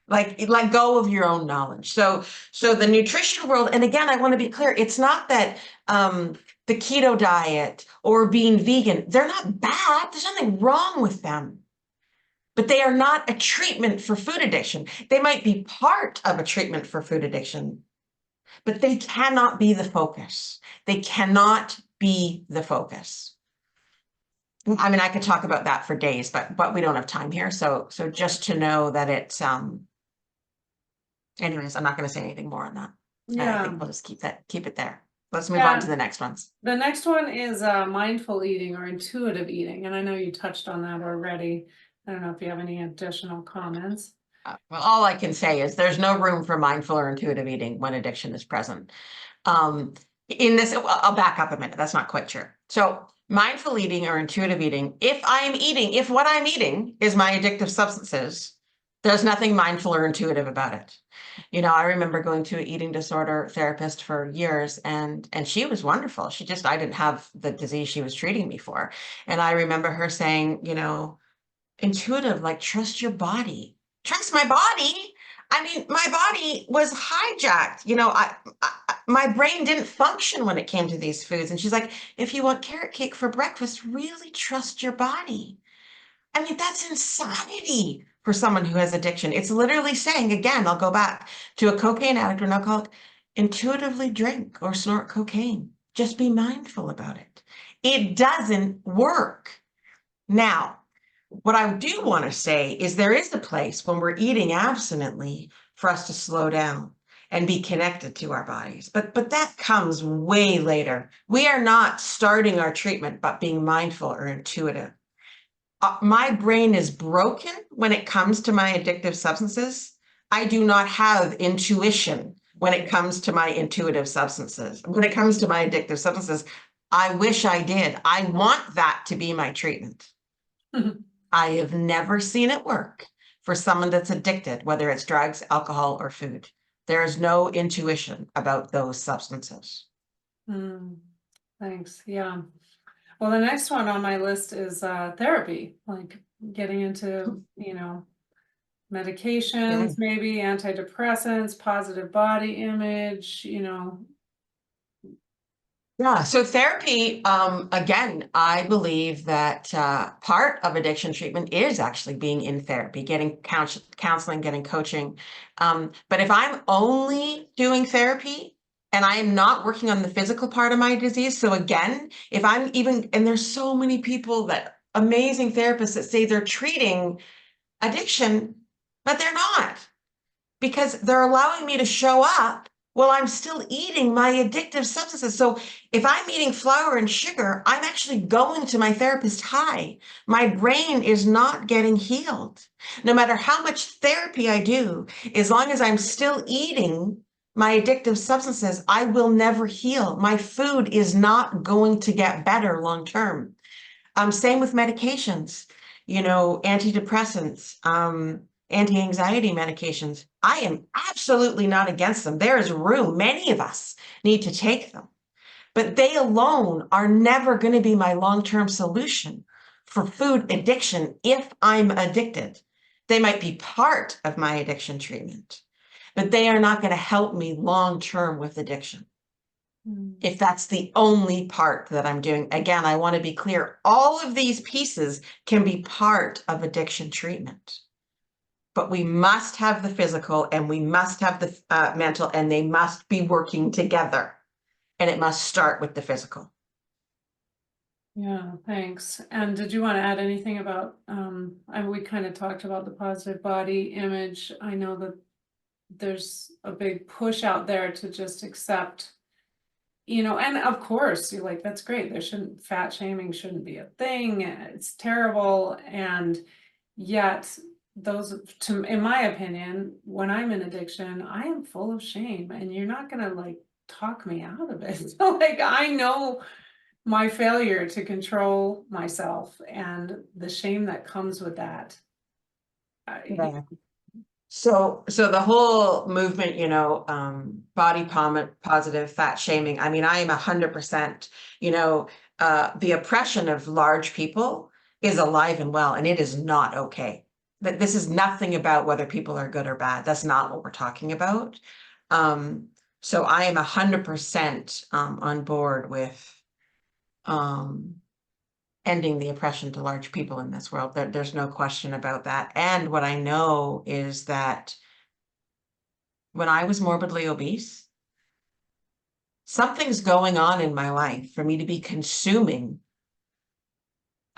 Let go of your own knowledge. So the nutrition world, and again, I want to be clear, it's not that the keto diet or being vegan, they're not bad. There's nothing wrong with them. But they are not a treatment for food addiction. They might be part of a treatment for food addiction, but they cannot be the focus. They cannot be the focus. I mean, I could talk about that for days, but we don't have time here. So just to know that it's anyways, I'm not going to say anything more on that. I think we'll just keep it there. Let's move on to the next ones. The next one is mindful eating or intuitive eating, and I know you touched on that already. I don't know if you have any additional comments. Well, all I can say is there's no room for mindful or intuitive eating when addiction is present. In this, I'll back up a minute. That's not quite true. So mindful eating or intuitive eating, if what I'm eating is my addictive substances, there's nothing mindful or intuitive about it. I remember going to an eating disorder therapist for years, and she was wonderful. I didn't have the disease she was treating me for. And I remember her saying, intuitive, like, trust your body. Trust my body? I mean, my body was hijacked. My brain didn't function when it came to these foods. And she's like, if you want carrot cake for breakfast, really trust your body. I mean, that's insanity for someone who has addiction. It's literally saying, again, I'll go back to a cocaine addict, and I'll call it intuitively drink or snort cocaine. Just be mindful about it. It doesn't work. Now, what I do want to say is there is a place when we're eating abstinently for us to slow down and be connected to our bodies. But that comes way later. We are not starting our treatment, but being mindful or intuitive. My brain is broken when it comes to my addictive substances. I do not have intuition when it comes to my intuitive substances. When it comes to my addictive substances, I wish I did. I want that to be my treatment. I have never seen it work for someone that's addicted, whether it's drugs, alcohol, or food. There is no intuition about those substances. Thanks. Yeah. Well, the next one on my list is therapy, like getting into, medications, Okay. maybe antidepressants, positive body image, Yeah, so therapy, again, I believe that part of addiction treatment is actually being in therapy, getting counseling, getting coaching. But if I'm only doing therapy and I am not working on the physical part of my disease, so again, if I'm even, and there's so many people that amazing therapists that say they're treating addiction, but they're not, because they're allowing me to show up while I'm still eating my addictive substances. So if I'm eating flour and sugar, I'm actually going to my therapist high. My brain is not getting healed. No matter how much therapy I do, as long as I'm still eating my addictive substances, I will never heal. My food is not going to get better long term. Same with medications, antidepressants, anti-anxiety medications. I am absolutely not against them. There is room. Many of us need to take them, but they alone are never going to be my long-term solution for food addiction if I'm addicted. They might be part of my addiction treatment, but they are not going to help me long-term with addiction. If that's the only part that I'm doing. Again, I want to be clear. All of these pieces can be part of addiction treatment, but we must have the physical and we must have the mental, and they must be working together. And it must start with the physical. Yeah, thanks. And did you want to add anything about, we kind of talked about the positive body image. I know that there's a big push out there to just accept, and of course, you're like, that's great. Fat shaming shouldn't be a thing. It's terrible. And yet in my opinion, when I'm in addiction, I am full of shame, and you're not gonna like talk me out of it. So like, I know my failure to control myself and the shame that comes with that. Yeah. So the whole movement, body positive, fat shaming. I mean, I am 100%, the oppression of large people is alive and well, and it is not okay. That this is nothing about whether people are good or bad. That's not what we're talking about. So I am 100% on board with ending the oppression to large people in this world. There's no question about that. And what I know is that when I was morbidly obese, something's going on in my life for me to be consuming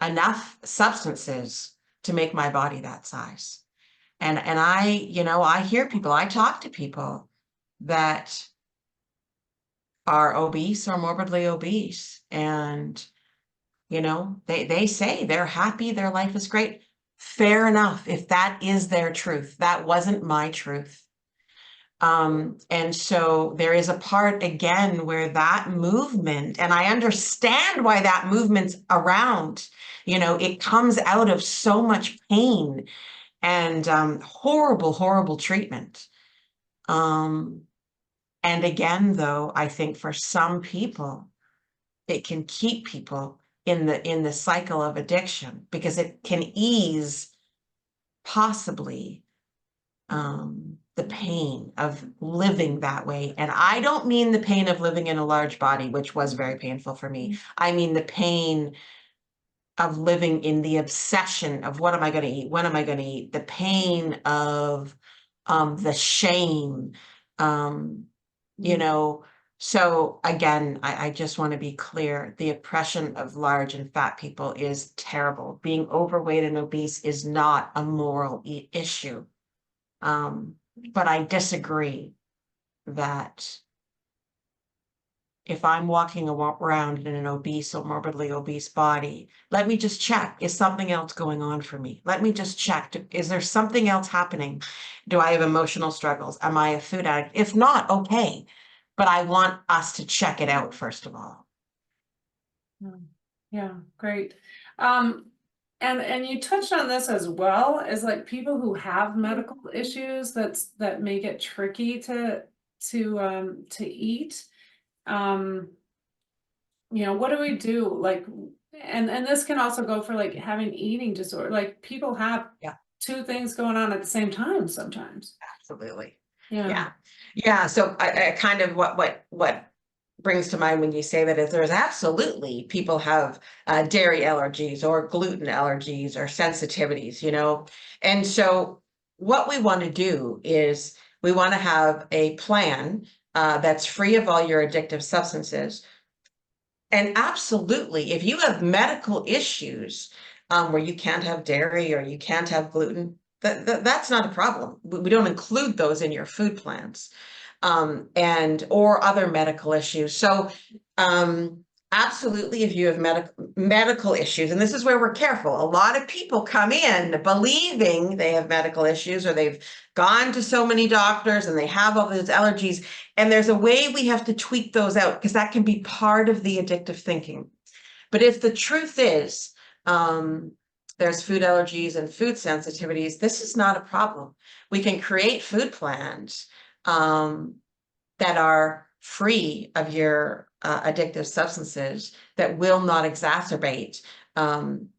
enough substances to make my body that size. And I hear people, I talk to people that are obese or morbidly obese, and they say they're happy, their life is great. Fair enough, if that is their truth. That wasn't my truth. And so there is a part again where that movement, and I understand why that movement's around, it comes out of so much pain and horrible, horrible treatment. And again, though, I think for some people, it can keep people in the cycle of addiction, because it can ease possibly the pain of living that way. And I don't mean the pain of living in a large body, which was very painful for me. I mean the pain of living in the obsession of what am I going to eat? When am I going to eat? The pain of the shame, So again, I just want to be clear. The oppression of large and fat people is terrible. Being overweight and obese is not a moral issue. But I disagree that if I'm walking around in an obese or morbidly obese body, let me just check. Is something else going on for me? Let me just check. Is there something else happening? Do I have emotional struggles? Am I a food addict? If not, okay. But I want us to check it out first of all. Yeah, great. And you touched on this as well, as like people who have medical issues that make it tricky to eat. What do we do? Like, and this can also go for like having eating disorder. Like people have Yeah. two things going on at the same time sometimes. Absolutely. Yeah. Yeah. Yeah. So I kind of what brings to mind when you say that is there's absolutely people have dairy allergies or gluten allergies or sensitivities, And so what we want to do is we want to have a plan that's free of all your addictive substances. And absolutely, if you have medical issues where you can't have dairy or you can't have gluten, that's not a problem. We don't include those in your food plans, and or other medical issues. So absolutely, if you have medical issues, and this is where we're careful. A lot of people come in believing they have medical issues, or they've gone to so many doctors and they have all those allergies. And there's a way we have to tweak those out because that can be part of the addictive thinking. But if the truth is, there's food allergies and food sensitivities, this is not a problem. We can create food plans that are free of your addictive substances that will not exacerbate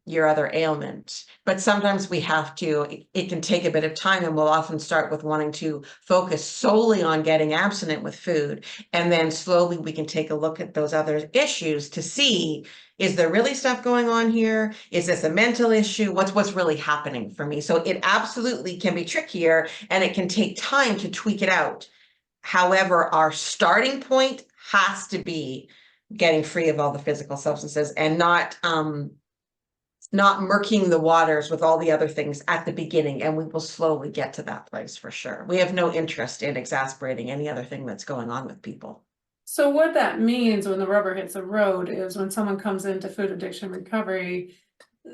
your other ailment. But sometimes we have to, it can take a bit of time, and we'll often start with wanting to focus solely on getting abstinent with food. And then slowly we can take a look at those other issues to see, is there really stuff going on here? Is this a mental issue? What's really happening for me? So it absolutely can be trickier, and it can take time to tweak it out. However, our starting point has to be getting free of all the physical substances and not murking the waters with all the other things at the beginning. And we will slowly get to that place for sure. We have no interest in exasperating any other thing that's going on with people. So what that means when the rubber hits the road is when someone comes into food addiction recovery,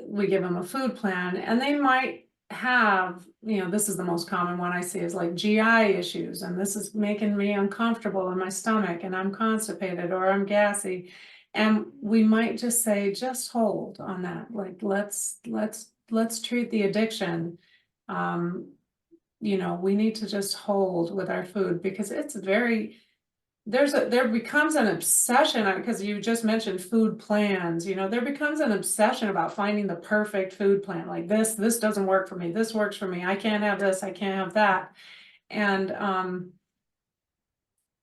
we give them a food plan, and they might have, this is the most common one I see, is like GI issues, and this is making me uncomfortable in my stomach, and I'm constipated or I'm gassy. And we might just say, just hold on that. Like, let's treat the addiction. We need to just hold with our food, because it's there becomes an obsession, because you just mentioned food plans. There becomes an obsession about finding the perfect food plan. Like this doesn't work for me, this works for me, I can't have this, I can't have that.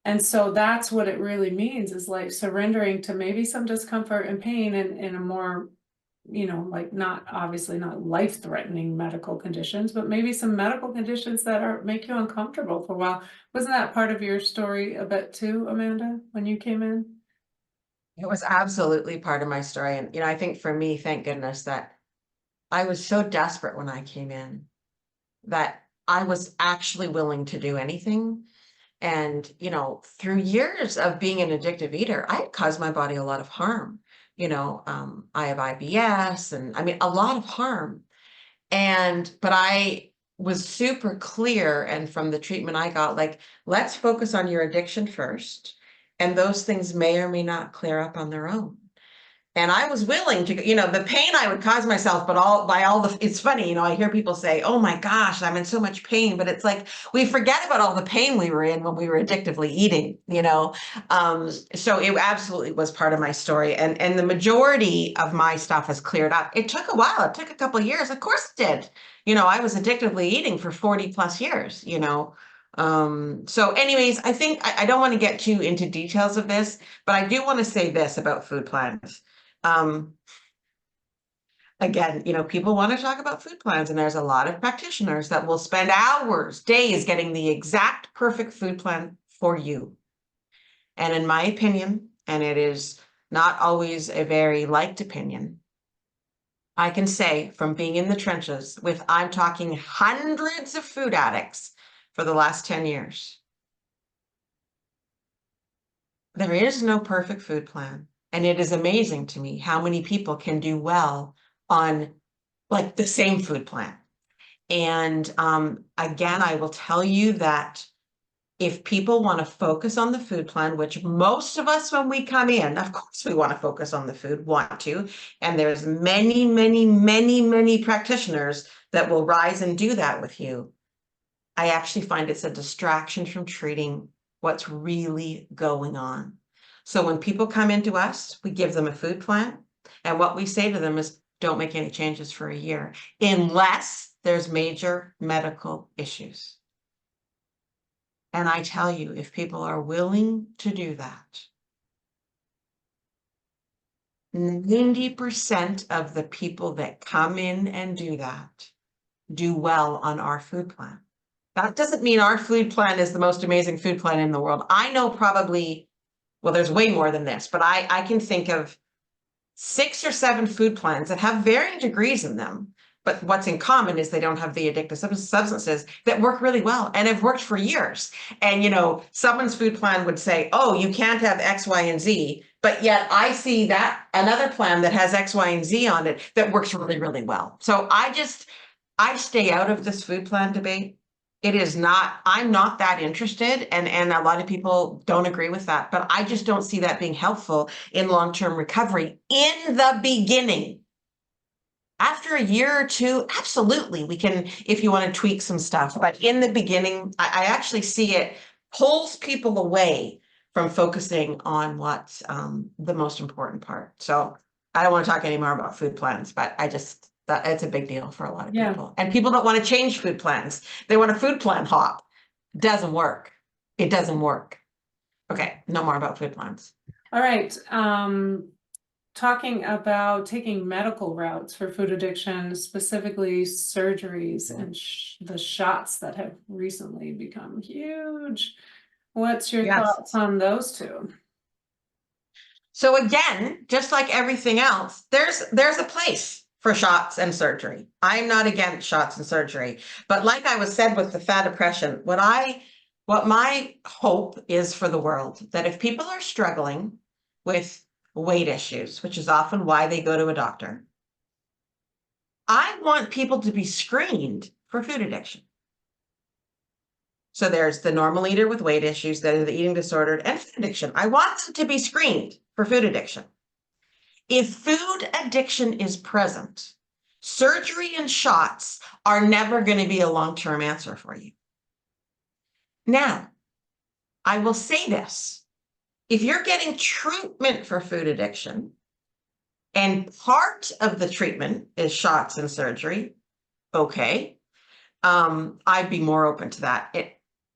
And so that's what it really means, is like surrendering to maybe some discomfort and pain in a more, like not obviously not life-threatening medical conditions, but maybe some medical conditions that make you uncomfortable for a while. Wasn't that part of your story a bit too, Amanda, when you came in? It was absolutely part of my story. And, I think for me, thank goodness that I was so desperate when I came in that I was actually willing to do anything. And, through years of being an addictive eater, I had caused my body a lot of harm. I have IBS, and I mean, a lot of harm. But I was super clear. And from the treatment I got, like, let's focus on your addiction first. And those things may or may not clear up on their own. And I was willing to, the pain I would cause myself, but it's funny, I hear people say, oh my gosh, I'm in so much pain, but it's like, we forget about all the pain we were in when we were addictively eating, so it absolutely was part of my story. And the majority of my stuff has cleared up. It took a while. It took a couple of years. Of course it did. I was addictively eating for 40 plus years, so anyways, I think I don't want to get too into details of this, but I do want to say this about food plans. Again, people want to talk about food plans, and there's a lot of practitioners that will spend hours, days getting the exact perfect food plan for you. And in my opinion, and it is not always a very liked opinion, I can say from being in the trenches with, I'm talking hundreds of food addicts for the last 10 years, there is no perfect food plan. And it is amazing to me how many people can do well on like the same food plan. And again, I will tell you that if people want to focus on the food plan, which most of us, when we come in, of course, we want to focus on the food, want to, and there's many, many, many, many practitioners that will rise and do that with you. I actually find it's a distraction from treating what's really going on. So when people come into us, we give them a food plan, and what we say to them is, don't make any changes for a year, unless there's major medical issues. And I tell you, if people are willing to do that, 90% of the people that come in and do that do well on our food plan. That doesn't mean our food plan is the most amazing food plan in the world. I know probably, well, there's way more than this, but I can think of 6 or 7 food plans that have varying degrees in them. But what's in common is they don't have the addictive substances that work really well and have worked for years. And, you know, someone's food plan would say, oh, you can't have X, Y, and Z. But yet I see that another plan that has X, Y, and Z on it that works really, really well. So I stay out of this food plan debate. It is not, I'm not that interested. And a lot of people don't agree with that, but I just don't see that being helpful in long-term recovery in the beginning. After a year or two, absolutely, we can, if you want to tweak some stuff, but in the beginning, I actually see it pulls people away from focusing on what's the most important part. So I don't want to talk anymore about food plans, but it's a big deal for a lot of people. And people don't want to change food plans. They want a food plan hop. Doesn't work. It doesn't work. Okay, no more about food plans. All right. Talking about taking medical routes for food addiction, specifically surgeries and the shots that have recently become huge. What's your thoughts on those two? So again, just like everything else, there's a place for shots and surgery. I'm not against shots and surgery, but like I was said with the fat depression, what my hope is for the world, that if people are struggling with weight issues, which is often why they go to a doctor, I want people to be screened for food addiction. So there's the normal eater with weight issues, that are the eating disordered, and food addiction. I want them to be screened for food addiction. If food addiction is present, surgery and shots are never going to be a long-term answer for you. Now, I will say this. If you're getting treatment for food addiction, and part of the treatment is shots and surgery, okay, I'd be more open to that.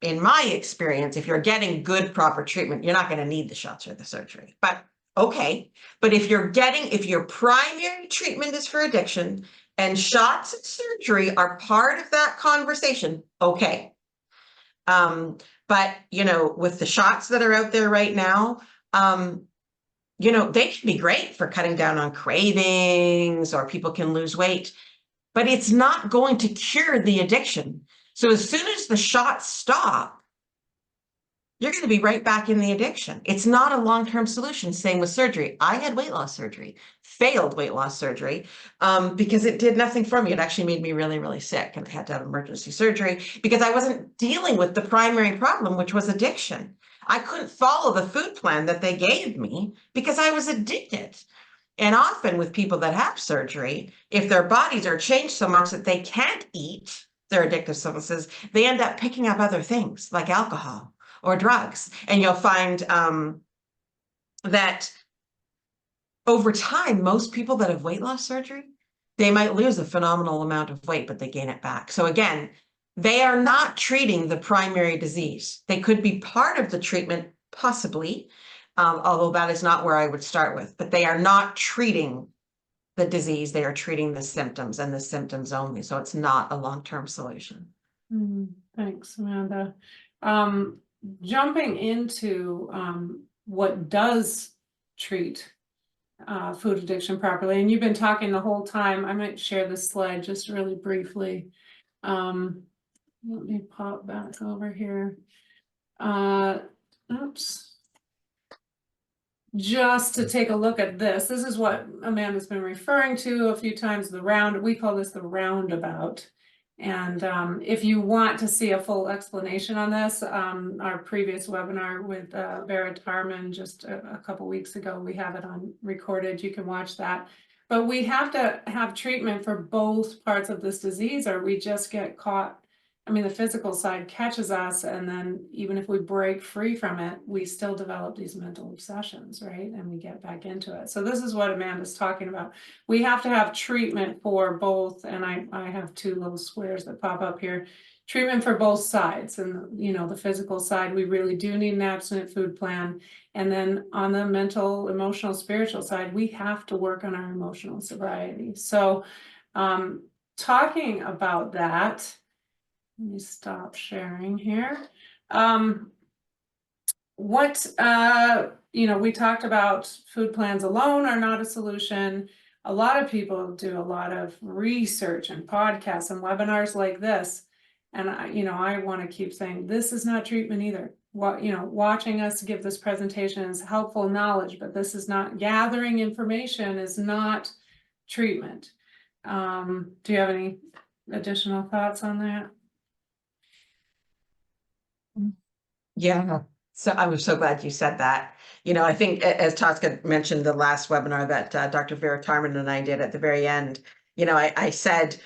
In my experience, if you're getting good, proper treatment, you're not going to need the shots or the surgery. But okay, but if your primary treatment is for addiction and shots and surgery are part of that conversation, okay. But, you know, with the shots that are out there right now, you know, they can be great for cutting down on cravings, or people can lose weight, but it's not going to cure the addiction. So as soon as the shots stop, you're going to be right back in the addiction. It's not a long-term solution. Same with surgery. I had weight loss surgery, failed weight loss surgery, because it did nothing for me. It actually made me really, really sick, and I had to have emergency surgery because I wasn't dealing with the primary problem, which was addiction. I couldn't follow the food plan that they gave me because I was addicted. And often with people that have surgery, if their bodies are changed so much that they can't eat their addictive substances, they end up picking up other things like alcohol or drugs. And you'll find that over time, most people that have weight loss surgery, they might lose a phenomenal amount of weight, but they gain it back. So again, they are not treating the primary disease. They could be part of the treatment, possibly, although that is not where I would start with, but they are not treating the disease. They are treating the symptoms, and the symptoms only. So it's not a long-term solution. Thanks, Amanda. Jumping into what does treat food addiction properly, and you've been talking the whole time. I might share this slide just really briefly. Let me pop back over here. Oops. Just to take a look at this. This is what Amanda's been referring to a few times, the round. We call this the roundabout. And if you want to see a full explanation on this, our previous webinar with Vera Tarman just a couple weeks ago, we have it on recorded. You can watch that. But we have to have treatment for both parts of this disease, or we just get caught. I mean, the physical side catches us, and then even if we break free from it, we still develop these mental obsessions, right? And we get back into it. So this is what Amanda's talking about. We have to have treatment for both, and I have two little squares that pop up here. Treatment for both sides, and the physical side, we really do need an abstinent food plan. And then on the mental, emotional, spiritual side, we have to work on our emotional sobriety. So talking about that, let me stop sharing here. We talked about food plans alone are not a solution. A lot of people do a lot of research and podcasts and webinars like this. And I want to keep saying this is not treatment either. Watching us give this presentation is helpful knowledge, but this is not gathering information, is not treatment. Do you have any additional thoughts on that? Yeah. So I was so glad you said that. I think as Tosca mentioned the last webinar that Dr. Vera Tarman and I did at the very end, I said,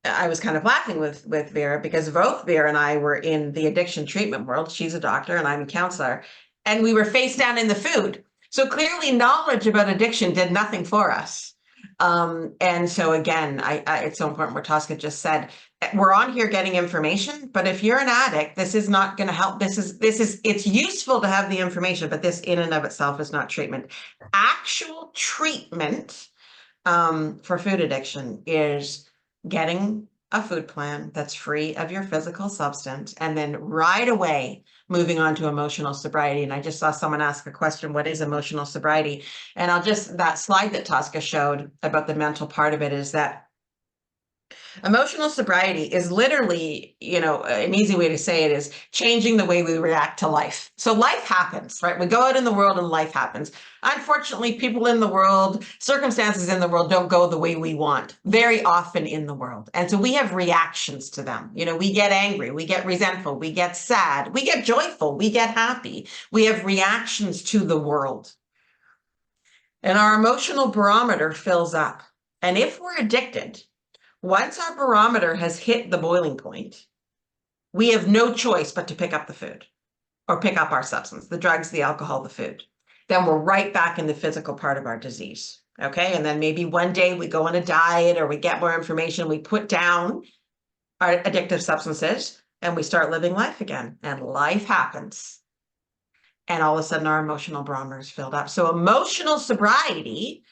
I was kind of laughing with Vera because both Vera and I were in the addiction treatment world. She's a doctor and I'm a counselor, and we were face down in the food. So clearly knowledge about addiction did nothing for us. And so again, it's so important what Tosca just said. We're on here getting information, but if you're an addict, this is not going to help. It's useful to have the information, but this in and of itself is not treatment. Actual treatment for food addiction is getting a food plan that's free of your physical substance, and then right away moving on to emotional sobriety. And I just saw someone ask a question, what is emotional sobriety? And that slide that Tosca showed about the mental part of it is that emotional sobriety is literally, an easy way to say it is changing the way we react to life. So life happens, right? We go out in the world and life happens. Unfortunately, people in the world, circumstances in the world don't go the way we want very often in the world. And so we have reactions to them. We get angry, we get resentful, we get sad, we get joyful, we get happy. We have reactions to the world. And our emotional barometer fills up. And if we're addicted, once our barometer has hit the boiling point, we have no choice but to pick up the food or pick up our substance, the drugs, the alcohol, the food. Then we're right back in the physical part of our disease. Okay. And then maybe one day we go on a diet or we get more information, we put down our addictive substances and we start living life again, and life happens. And all of a sudden our emotional barometer is filled up. So emotional sobriety,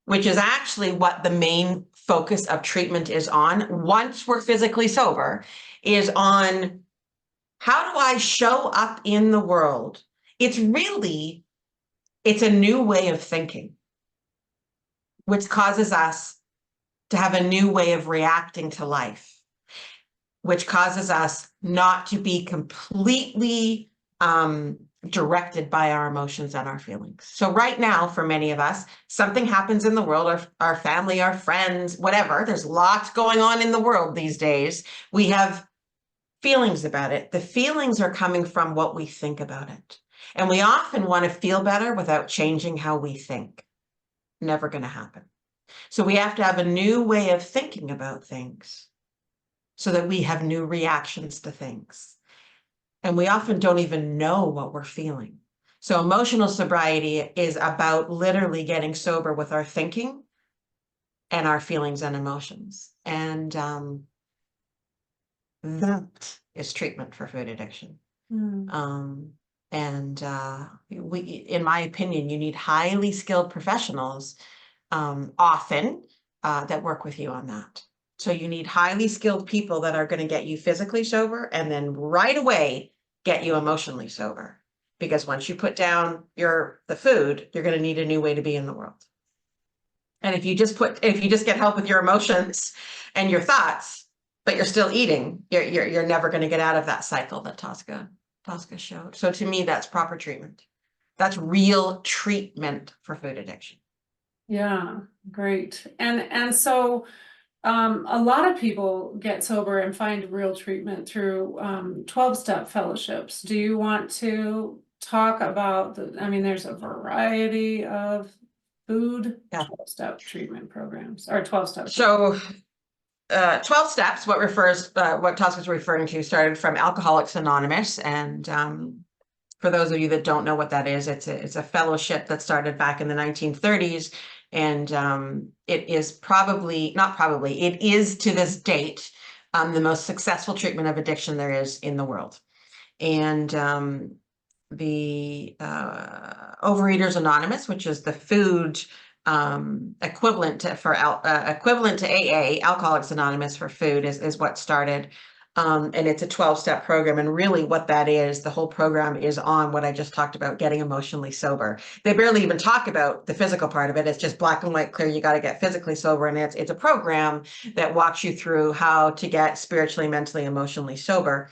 which is actually what the main focus of treatment is on once we're physically sober, is on how do I show up in the world? It's a new way of thinking, which causes us to have a new way of reacting to life, which causes us not to be completely directed by our emotions and our feelings. So right now, for many of us, something happens in the world, our family, our friends, whatever, there's lots going on in the world these days. We have feelings about it. The feelings are coming from what we think about it. And we often want to feel better without changing how we think. Never going to happen. So we have to have a new way of thinking about things so that we have new reactions to things. And we often don't even know what we're feeling. So emotional sobriety is about literally getting sober with our thinking and our feelings and emotions. And that is treatment for food addiction. In my opinion, you need highly skilled professionals often that work with you on that. So you need highly skilled people that are going to get you physically sober and then right away get you emotionally sober. Because once you put down the food, you're going to need a new way to be in the world. And if you just get help with your emotions and your thoughts, but you're still eating, you're never going to get out of that cycle that Tosca showed. So to me, that's proper treatment. That's real treatment for food addiction. Yeah, great. And so A lot of people get sober and find real treatment through 12-step fellowships. Do you want to talk about I mean, there's a variety of food 12-step treatment programs or 12-step. So 12 steps, what Tosca's referring to, started from Alcoholics Anonymous. And for those of you that don't know what that is, it's a fellowship that started back in the 1930s. And it is it is to this date the most successful treatment of addiction there is in the world. And the Overeaters Anonymous, which is the food equivalent to AA, Alcoholics Anonymous for food, is what started. And it's a 12-step program. And really what that is, the whole program is on what I just talked about, getting emotionally sober. They barely even talk about the physical part of it. It's just black and white clear. You got to get physically sober. And it's a program that walks you through how to get spiritually, mentally, emotionally sober.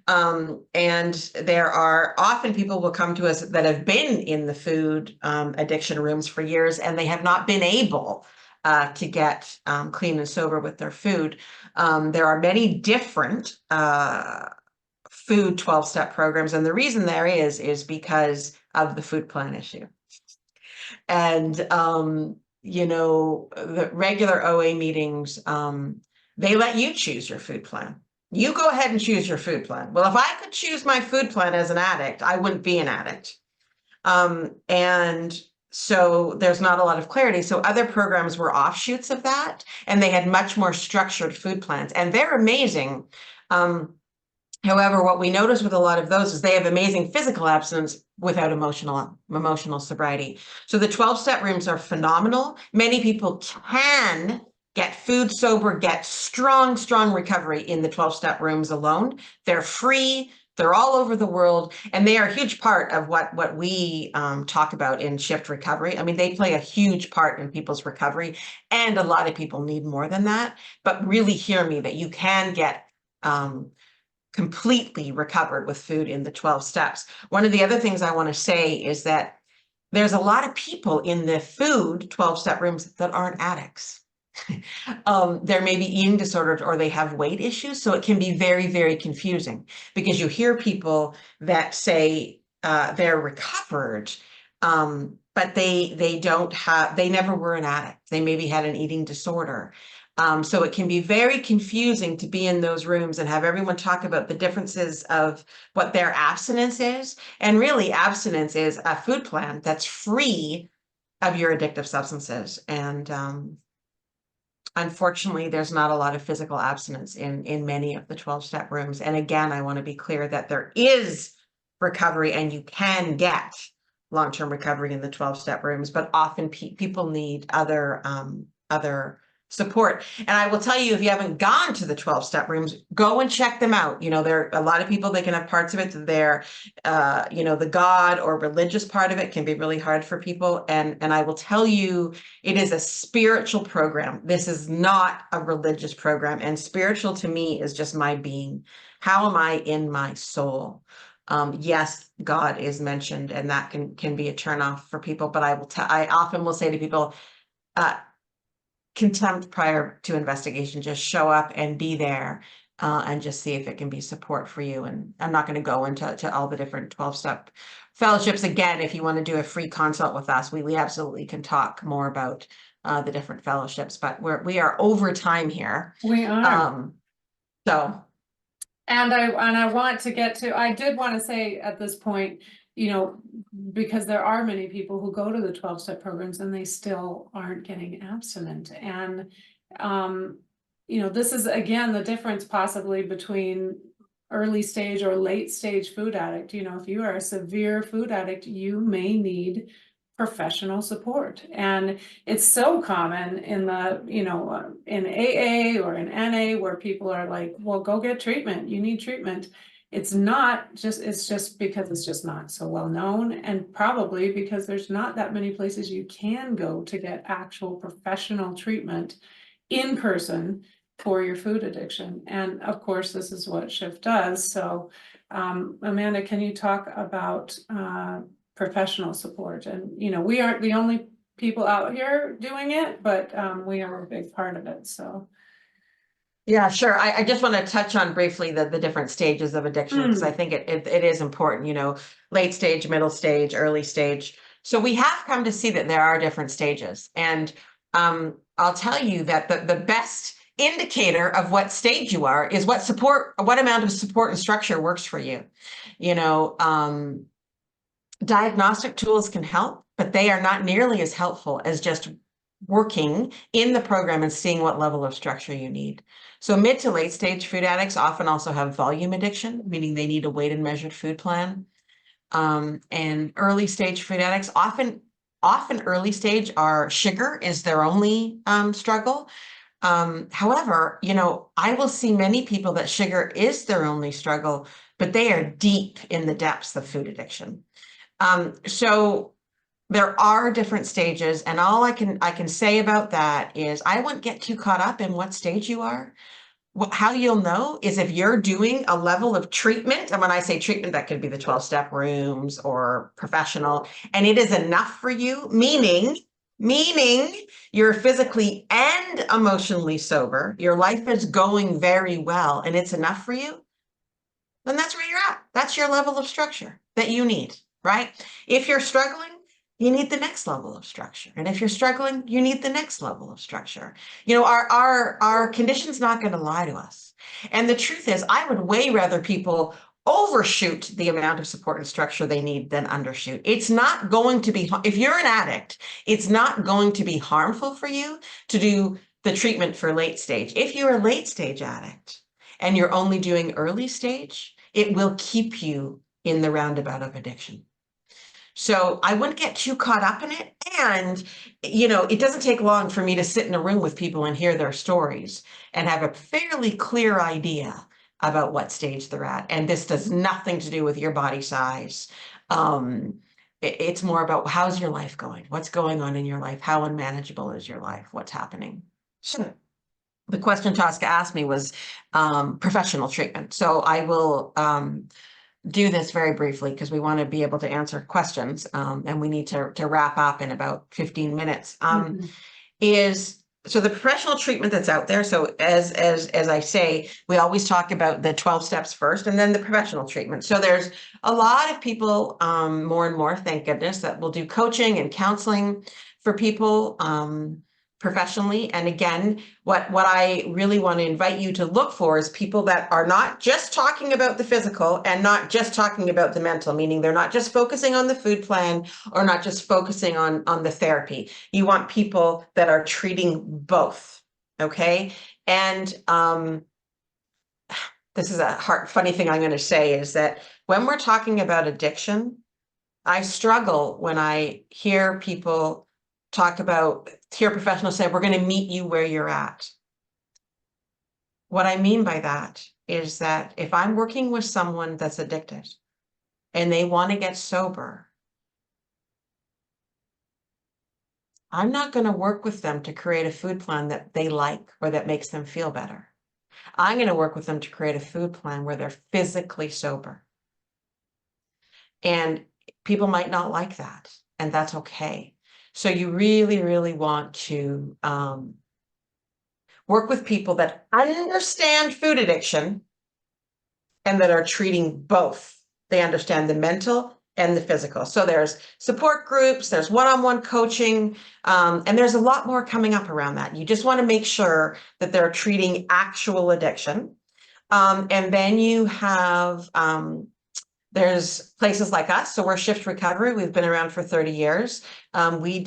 And there are often people will come to us that have been in the food addiction rooms for years, and they have not been able to get clean and sober with their food. There are many different food 12-step programs, and the reason there is because of the food plan issue. And you know, the regular OA meetings, they let you choose your food plan. You go ahead and choose your food plan. Well, if I could choose my food plan as an addict, I wouldn't be an addict. And so there's not a lot of clarity. So other programs were offshoots of that, and they had much more structured food plans, and they're amazing. However, what we notice with a lot of those is they have amazing physical abstinence without emotional sobriety. So the 12-step rooms are phenomenal. Many people can get food sober, get strong recovery in the 12-step rooms alone. They're free. They're all over the world, and they are a huge part of what we talk about in shift recovery. I mean, they play a huge part in people's recovery, and a lot of people need more than that. But really hear me that you can get completely recovered with food in the 12 steps. One of the other things I want to say is that there's a lot of people in the food 12-step rooms that aren't addicts. There may be eating disorders, or they have weight issues. So it can be very, very confusing, because you hear people that say they're recovered, but they never were an addict. They maybe had an eating disorder. So it can be very confusing to be in those rooms and have everyone talk about the differences of what their abstinence is. And really, abstinence is a food plan that's free of your addictive substances. And unfortunately, there's not a lot of physical abstinence in many of the 12-step rooms. And again, I want to be clear that there is recovery, and you can get long-term recovery in the 12-step rooms, but often people need other support. And I will tell you, if you haven't gone to the 12-step rooms, go and check them out. You know, there are a lot of people, they can have parts of it that they're, you know, the God or religious part of it can be really hard for people. And I will tell you, it is a spiritual program. This is not a religious program. And spiritual to me is just my being. How am I in my soul? Yes, God is mentioned, and that can be a turnoff for people. But I often will say to people, contempt prior to investigation. Just show up and be there, and just see if it can be support for you. And I'm not going to go into all the different 12-step fellowships. Again, if you want to do a free consult with us, we absolutely can talk more about the different fellowships. But we are over time here. We are. So. And I want to get to, I did want to say at this point, you know, because there are many people who go to the 12-step programs and they still aren't getting abstinent. And, you know, this is, again, the difference possibly between early stage or late stage food addict. You know, if you are a severe food addict, you may need professional support. And it's so common in the, you know, in AA or in NA, where people are like, well, go get treatment. You need treatment. It's not just, it's just because it's just not so well known, and probably because there's not that many places you can go to get actual professional treatment in person for your food addiction. And of course, this is what Shift does. So Amanda, can you talk about professional support? And, you know, we aren't the only people out here doing it, but we are a big part of it. So Yeah, sure. I just want to touch on briefly the different stages of addiction because I Mm, think it is important, late stage, middle stage, early stage. So we have come to see that there are different stages. And I'll tell you that the best indicator of what stage you are is what amount of support and structure works for you. You know, diagnostic tools can help, but they are not nearly as helpful as just working in the program and seeing what level of structure you need. So mid to late stage food addicts often also have volume addiction, meaning they need a weighted and measured food plan. And early stage food addicts often early stage are sugar is their only struggle. However, I will see many people that sugar is their only struggle, but they are deep in the depths of food addiction. So there are different stages, and all I can say about that is I wouldn't get too caught up in what stage you are. How you'll know is if you're doing a level of treatment, and when I say treatment, that could be the 12-step rooms or professional, and it is enough for you, meaning you're physically and emotionally sober, your life is going very well, and it's enough for you, then that's where you're at. That's your level of structure that you need, right? If you're struggling, you need the next level of structure. And if you're struggling, you need the next level of structure. Our condition's not going to lie to us. And the truth is, I would way rather people overshoot the amount of support and structure they need than undershoot. It's not going to be, if you're an addict, it's not going to be harmful for you to do the treatment for late stage. If you're a late stage addict, and you're only doing early stage, it will keep you in the roundabout of addiction. So I wouldn't get too caught up in it. And, it doesn't take long for me to sit in a room with people and hear their stories and have a fairly clear idea about what stage they're at. And this does nothing to do with your body size. It's more about how's your life going? What's going on in your life? How unmanageable is your life? What's happening? So the question Tosca asked me was professional treatment. So I will do this very briefly because we want to be able to answer questions and we need to wrap up in about 15 minutes. mhm. So the professional treatment that's out there. So as I say, we always talk about the 12 steps first and then the professional treatment. So there's a lot of people, more and more, thank goodness, that will do coaching and counseling for people professionally. And again, what I really want to invite you to look for is people that are not just talking about the physical and not just talking about the mental, meaning they're not just focusing on the food plan or not just focusing on the therapy. You want people that are treating both, okay? And this is a funny thing I'm going to say is that when we're talking about addiction, I struggle when I hear people hear professionals say, we're going to meet you where you're at. What I mean by that is that if I'm working with someone that's addicted and they want to get sober, I'm not going to work with them to create a food plan that they like or that makes them feel better. I'm going to work with them to create a food plan where they're physically sober. And people might not like that, and that's okay. So you really, really want to work with people that understand food addiction and that are treating both. They understand the mental and the physical. So there's support groups, there's one-on-one coaching, and there's a lot more coming up around that. You just want to make sure that they're treating actual addiction. And then you have there's places like us. So we're Shift Recovery. We've been around for 30 years. We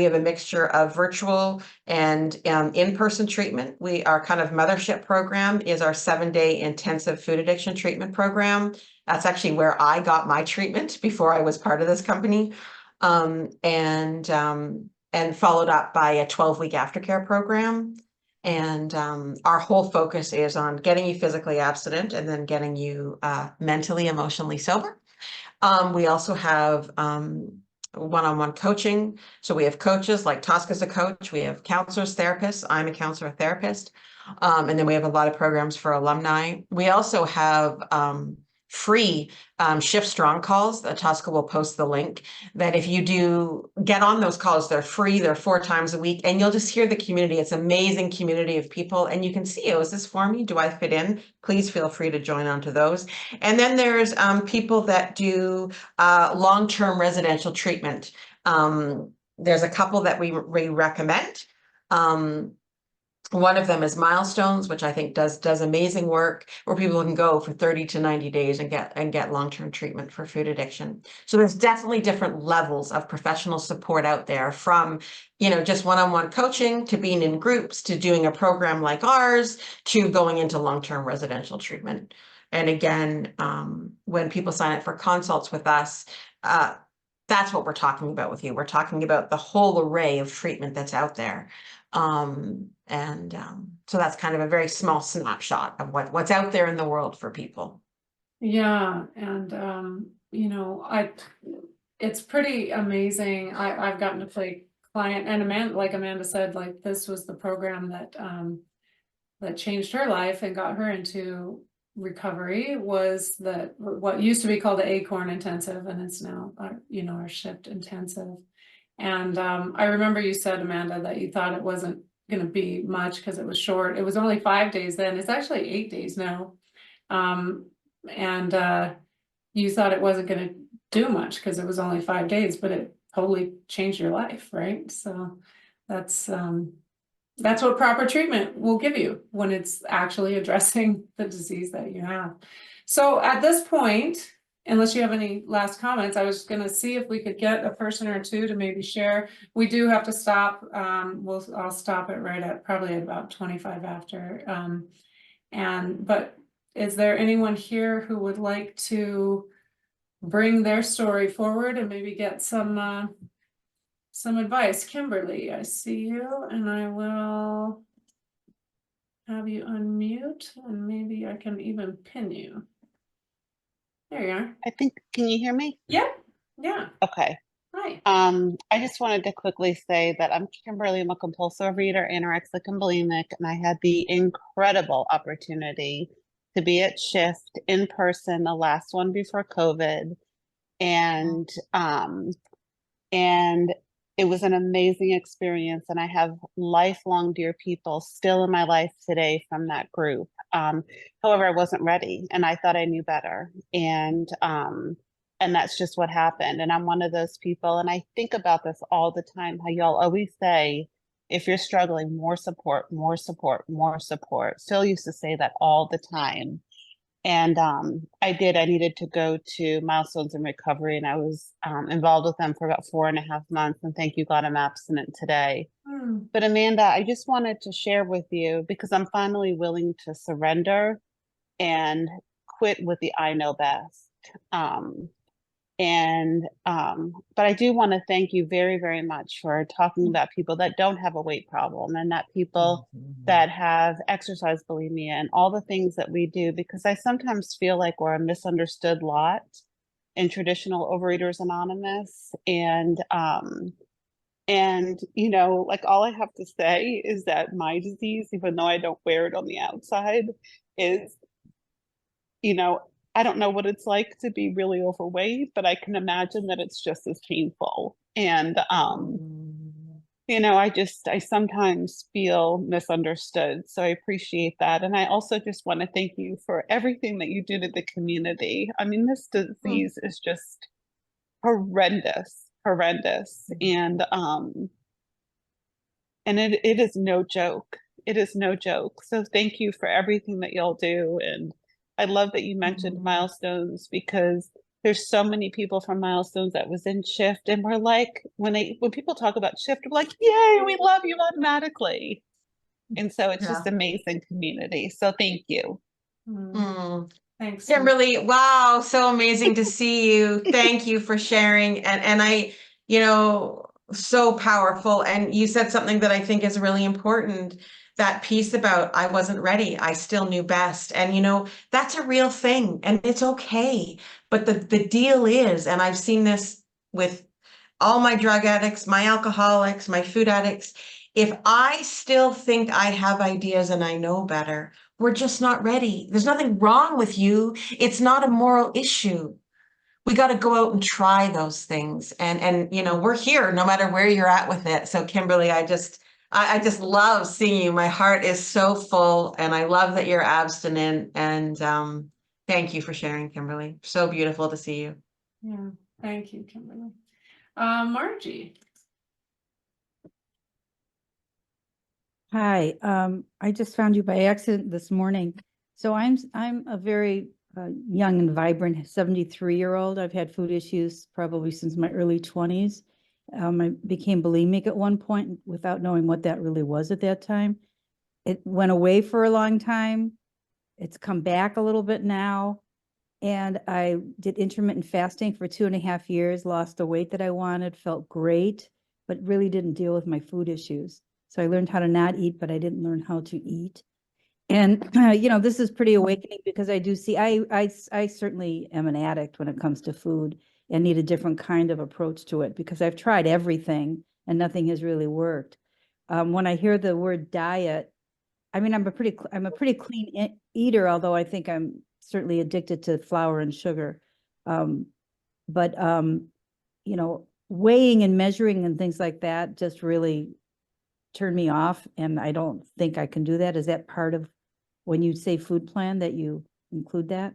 have a mixture of virtual and in-person treatment. Our kind of mothership program is our 7-day intensive food addiction treatment program. That's actually where I got my treatment before I was part of this company. And followed up by a 12-week aftercare program. And our whole focus is on getting you physically abstinent and then getting you mentally, emotionally sober. We also have one-on-one coaching. So we have coaches like Tosca's a coach. We have counselors, therapists. I'm a counselor, therapist. And then we have a lot of programs for alumni. We also have free Shift Strong calls. Tosca will post the link, that if you do get on those calls, they're free, they're 4 times a week, and you'll just hear the community. It's an amazing community of people, and you can see, oh, is this for me? Do I fit in? Please feel free to join onto those. And then there's people that do long-term residential treatment. There's a couple that we recommend. One of them is Milestones, which I think does amazing work, where people can go for 30 to 90 days and get long-term treatment for food addiction. So there's definitely different levels of professional support out there, from, you know, just one-on-one coaching, to being in groups, to doing a program like ours, to going into long-term residential treatment. And again, when people sign up for consults with us, that's what we're talking about with you. We're talking about the whole array of treatment that's out there. So that's kind of a very small snapshot of what's out there in the world for people. Yeah, and you know, it's pretty amazing. I've gotten to play client, and Amanda, like Amanda said, like this was the program that changed her life and got her into recovery, was that what used to be called the Acorn Intensive, and it's now you know, our Shift Intensive. And I remember you said, Amanda, that you thought it wasn't going to be much because it was short. It was only 5 days then. It's actually 8 days now. And you thought it wasn't going to do much because it was only 5 days, but it totally changed your life, right? So that's what proper treatment will give you when it's actually addressing the disease that you have. So at this point, unless you have any last comments, I was going to see if we could get a person or two to maybe share. We do have to stop. I'll stop it right at probably at about 25 after. But is there anyone here who would like to bring their story forward and maybe get some advice? Kimberly, I see you, and I will have you unmute, and maybe I can even pin you. There you are. I think, can you hear me? Yep. Yeah. Okay. Hi. I just wanted to quickly say that I'm Kimberly. I'm a compulsive overeater, anorexic and bulimic, and I had the incredible opportunity to be at Shift in person, the last one before COVID. And it was an amazing experience. And I have lifelong dear people still in my life today from that group. However, I wasn't ready, and I thought I knew better. And that's just what happened. And I'm one of those people. And I think about this all the time, how y'all always say, if you're struggling, more support, more support, more support. Phil used to say that all the time. And I needed to go to Milestones in Recovery, and I was involved with them for about 4.5 months. And thank you, God, I'm abstinent today. But Amanda, I just wanted to share with you, because I'm finally willing to surrender and quit with the I know best. But I do want to thank you very, very much for talking about people that don't have a weight problem, and that people that have exercise bulimia, and all the things that we do, because I sometimes feel like we're a misunderstood lot in traditional Overeaters Anonymous. And you know, like, all I have to say is that my disease, even though I don't wear it on the outside, is, you know, I don't know what it's like to be really overweight, but I can imagine that it's just as painful. And, you know, I sometimes feel misunderstood. So I appreciate that. And I also just want to thank you for everything that you do to the community. I mean, this disease is just horrendous. And it is no joke. It is no joke. So thank you for everything that y'all do. And I love that you mentioned Milestones, because there's so many people from Milestones that was in Shift, and we're like, when people talk about Shift, we're like, yay, we love you automatically. And so it's just amazing community. So thank you. Thanks, Kimberly. Wow, so amazing to see you. Thank you for sharing. And I, you know, so powerful. And you said something that I think is really important, that piece about I wasn't ready, I still knew best. And, you know, that's a real thing, and it's okay. But the deal is, and I've seen this with all my drug addicts, my alcoholics, my food addicts, if I still think I have ideas and I know better, we're just not ready. There's nothing wrong with you. It's not a moral issue. We got to go out and try those things. And you know, we're here no matter where you're at with it. So Kimberly, I just love seeing you. My heart is so full, and I love that you're abstinent. And thank you for sharing, Kimberly. So beautiful to see you. Yeah, thank you, Kimberly. Margie. Hi, I just found you by accident this morning. So I'm a very young and vibrant 73-year-old. I've had food issues probably since my early 20s. I became bulimic at one point without knowing what that really was at that time. It went away for a long time. It's come back a little bit now. And I did intermittent fasting for 2.5 years, lost the weight that I wanted, felt great, but really didn't deal with my food issues. So I learned how to not eat, but I didn't learn how to eat. And, you know, this is pretty awakening because I do see, I certainly am an addict when it comes to food and need a different kind of approach to it because I've tried everything and nothing has really worked. When I hear the word diet, I mean, I'm a pretty clean eater, although I think I'm certainly addicted to flour and sugar. But you know, weighing and measuring and things like that just really turned me off, and I don't think I can do that. Is that part of when you say food plan that you include that?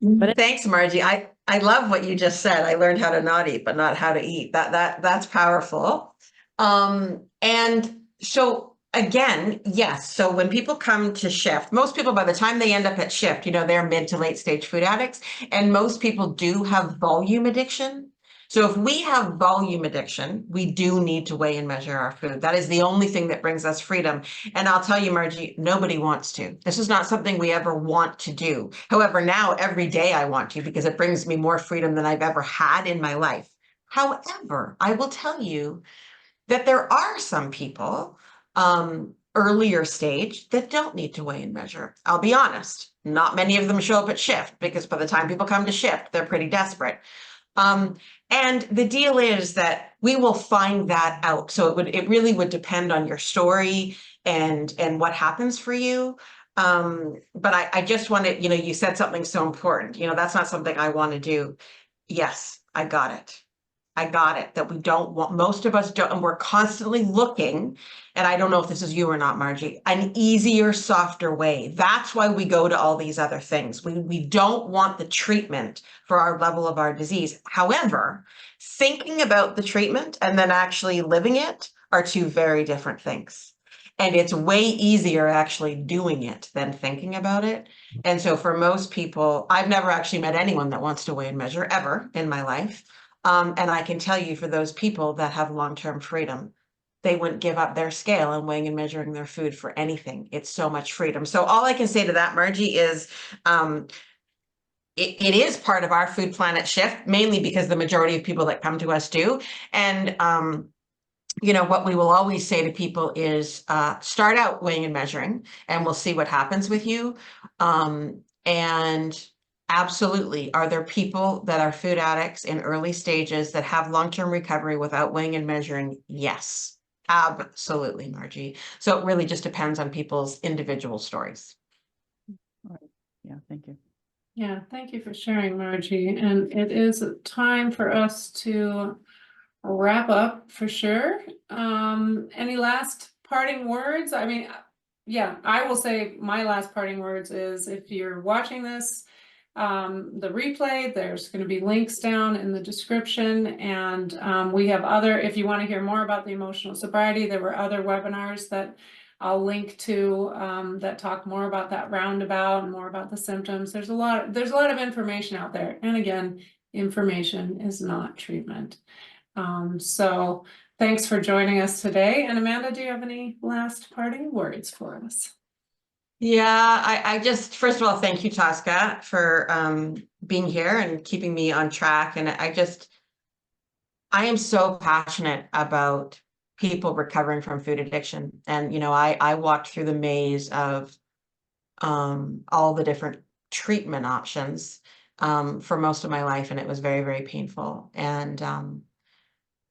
But Thanks, Margie. I love what you just said. I learned how to not eat, but not how to eat. That's powerful. And so again, yes. So when people come to shift, most people, by the time they end up at shift, you know, they're mid to late stage food addicts, and most people do have volume addiction. So if we have volume addiction, we do need to weigh and measure our food. That is the only thing that brings us freedom. And I'll tell you, Margie, nobody wants to. This is not something we ever want to do. However, now every day I want to because it brings me more freedom than I've ever had in my life. However, I will tell you that there are some people earlier stage that don't need to weigh and measure. I'll be honest, not many of them show up at shift because by the time people come to shift, they're pretty desperate. And the deal is that we will find that out. So it really would depend on your story and what happens for you. But I just wanted, you know, you said something so important, you know, that's not something I want to do. Yes, I got it. I got it, that we don't want, most of us don't, and we're constantly looking, and I don't know if this is you or not, Margie, an easier, softer way. That's why we go to all these other things. We don't want the treatment for our level of our disease. However, thinking about the treatment and then actually living it are two very different things. And it's way easier actually doing it than thinking about it. And so for most people, I've never actually met anyone that wants to weigh and measure ever in my life. And I can tell you, for those people that have long-term freedom, they wouldn't give up their scale and weighing and measuring their food for anything. It's so much freedom. So all I can say to that, Margie, is it is part of our food planet shift, mainly because the majority of people that come to us do. And you know, what we will always say to people is start out weighing and measuring, and we'll see what happens with you. And absolutely, are there people that are food addicts in early stages that have long-term recovery without weighing and measuring? Yes, absolutely, Margie. So it really just depends on people's individual stories. all right. Yeah, thank you. Yeah, thank you for sharing, Margie. And it is time for us to wrap up for sure. Any last parting words? I mean, yeah, I will say my last parting words is, if you're watching this, the replay, there's going to be links down in the description, and we have other, if you want to hear more about the emotional sobriety, there were other webinars that I'll link to that talk more about that roundabout and more about the symptoms. There's a lot of information out there, and again, information is not treatment. So thanks for joining us today. And Amanda, do you have any last parting words for us? Yeah, I just, first of all, thank you, Tosca, for being here and keeping me on track. And I am so passionate about people recovering from food addiction. And, you know, I walked through the maze of all the different treatment options for most of my life, and it was very, very painful. And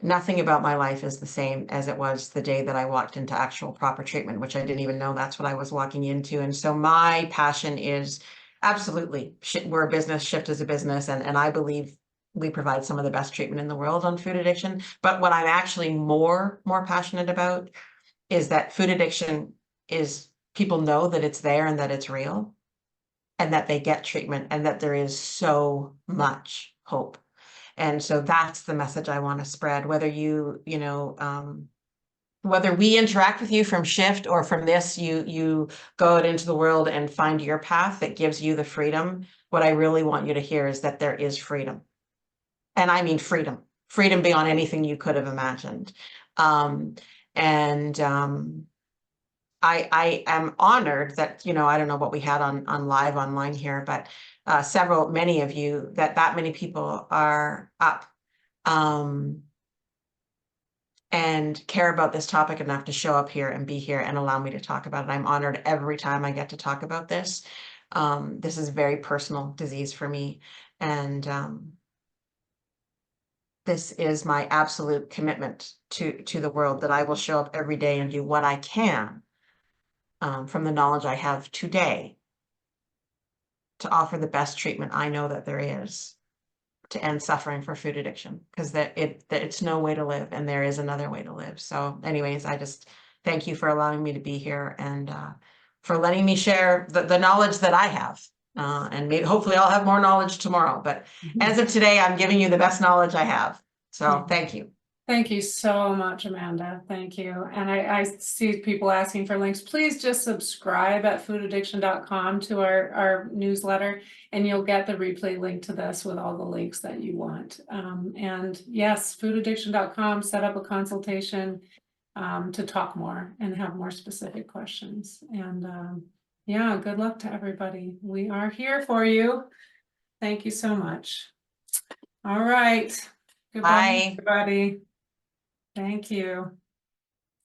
nothing about my life is the same as it was the day that I walked into actual proper treatment, which I didn't even know that's what I was walking into. And so my passion is absolutely, we're a business, Shift is a business, and I believe we provide some of the best treatment in the world on food addiction. But what I'm actually more passionate about is that food addiction is, people know that it's there and that it's real, and that they get treatment, and that there is so much hope. And so that's the message I want to spread, whether whether we interact with you from Shift or from this, you go out into the world and find your path that gives you the freedom. What I really want you to hear is that there is freedom. And I mean freedom beyond anything you could have imagined. I am honored that, I don't know what we had on live online here, but many of you, that many people are up and care about this topic enough to show up here and be here and allow me to talk about it. I'm honored every time I get to talk about this. This is a very personal disease for me. And this is my absolute commitment to the world, that I will show up every day and do what I can from the knowledge I have today to offer the best treatment I know that there is to end suffering for food addiction, because it's no way to live, and there is another way to live. So anyways, I just thank you for allowing me to be here, and for letting me share the knowledge that I have. And maybe hopefully I'll have more knowledge tomorrow, but as of today, I'm giving you the best knowledge I have. So thank you. Thank you so much, Amanda. Thank you. And I see people asking for links. Please just subscribe at foodaddiction.com to our newsletter, and you'll get the replay link to this with all the links that you want. And yes, foodaddiction.com, set up a consultation to talk more and have more specific questions. And yeah, good luck to everybody. We are here for you. Thank you so much. All right. Goodbye, Bye. everybody. Thank you.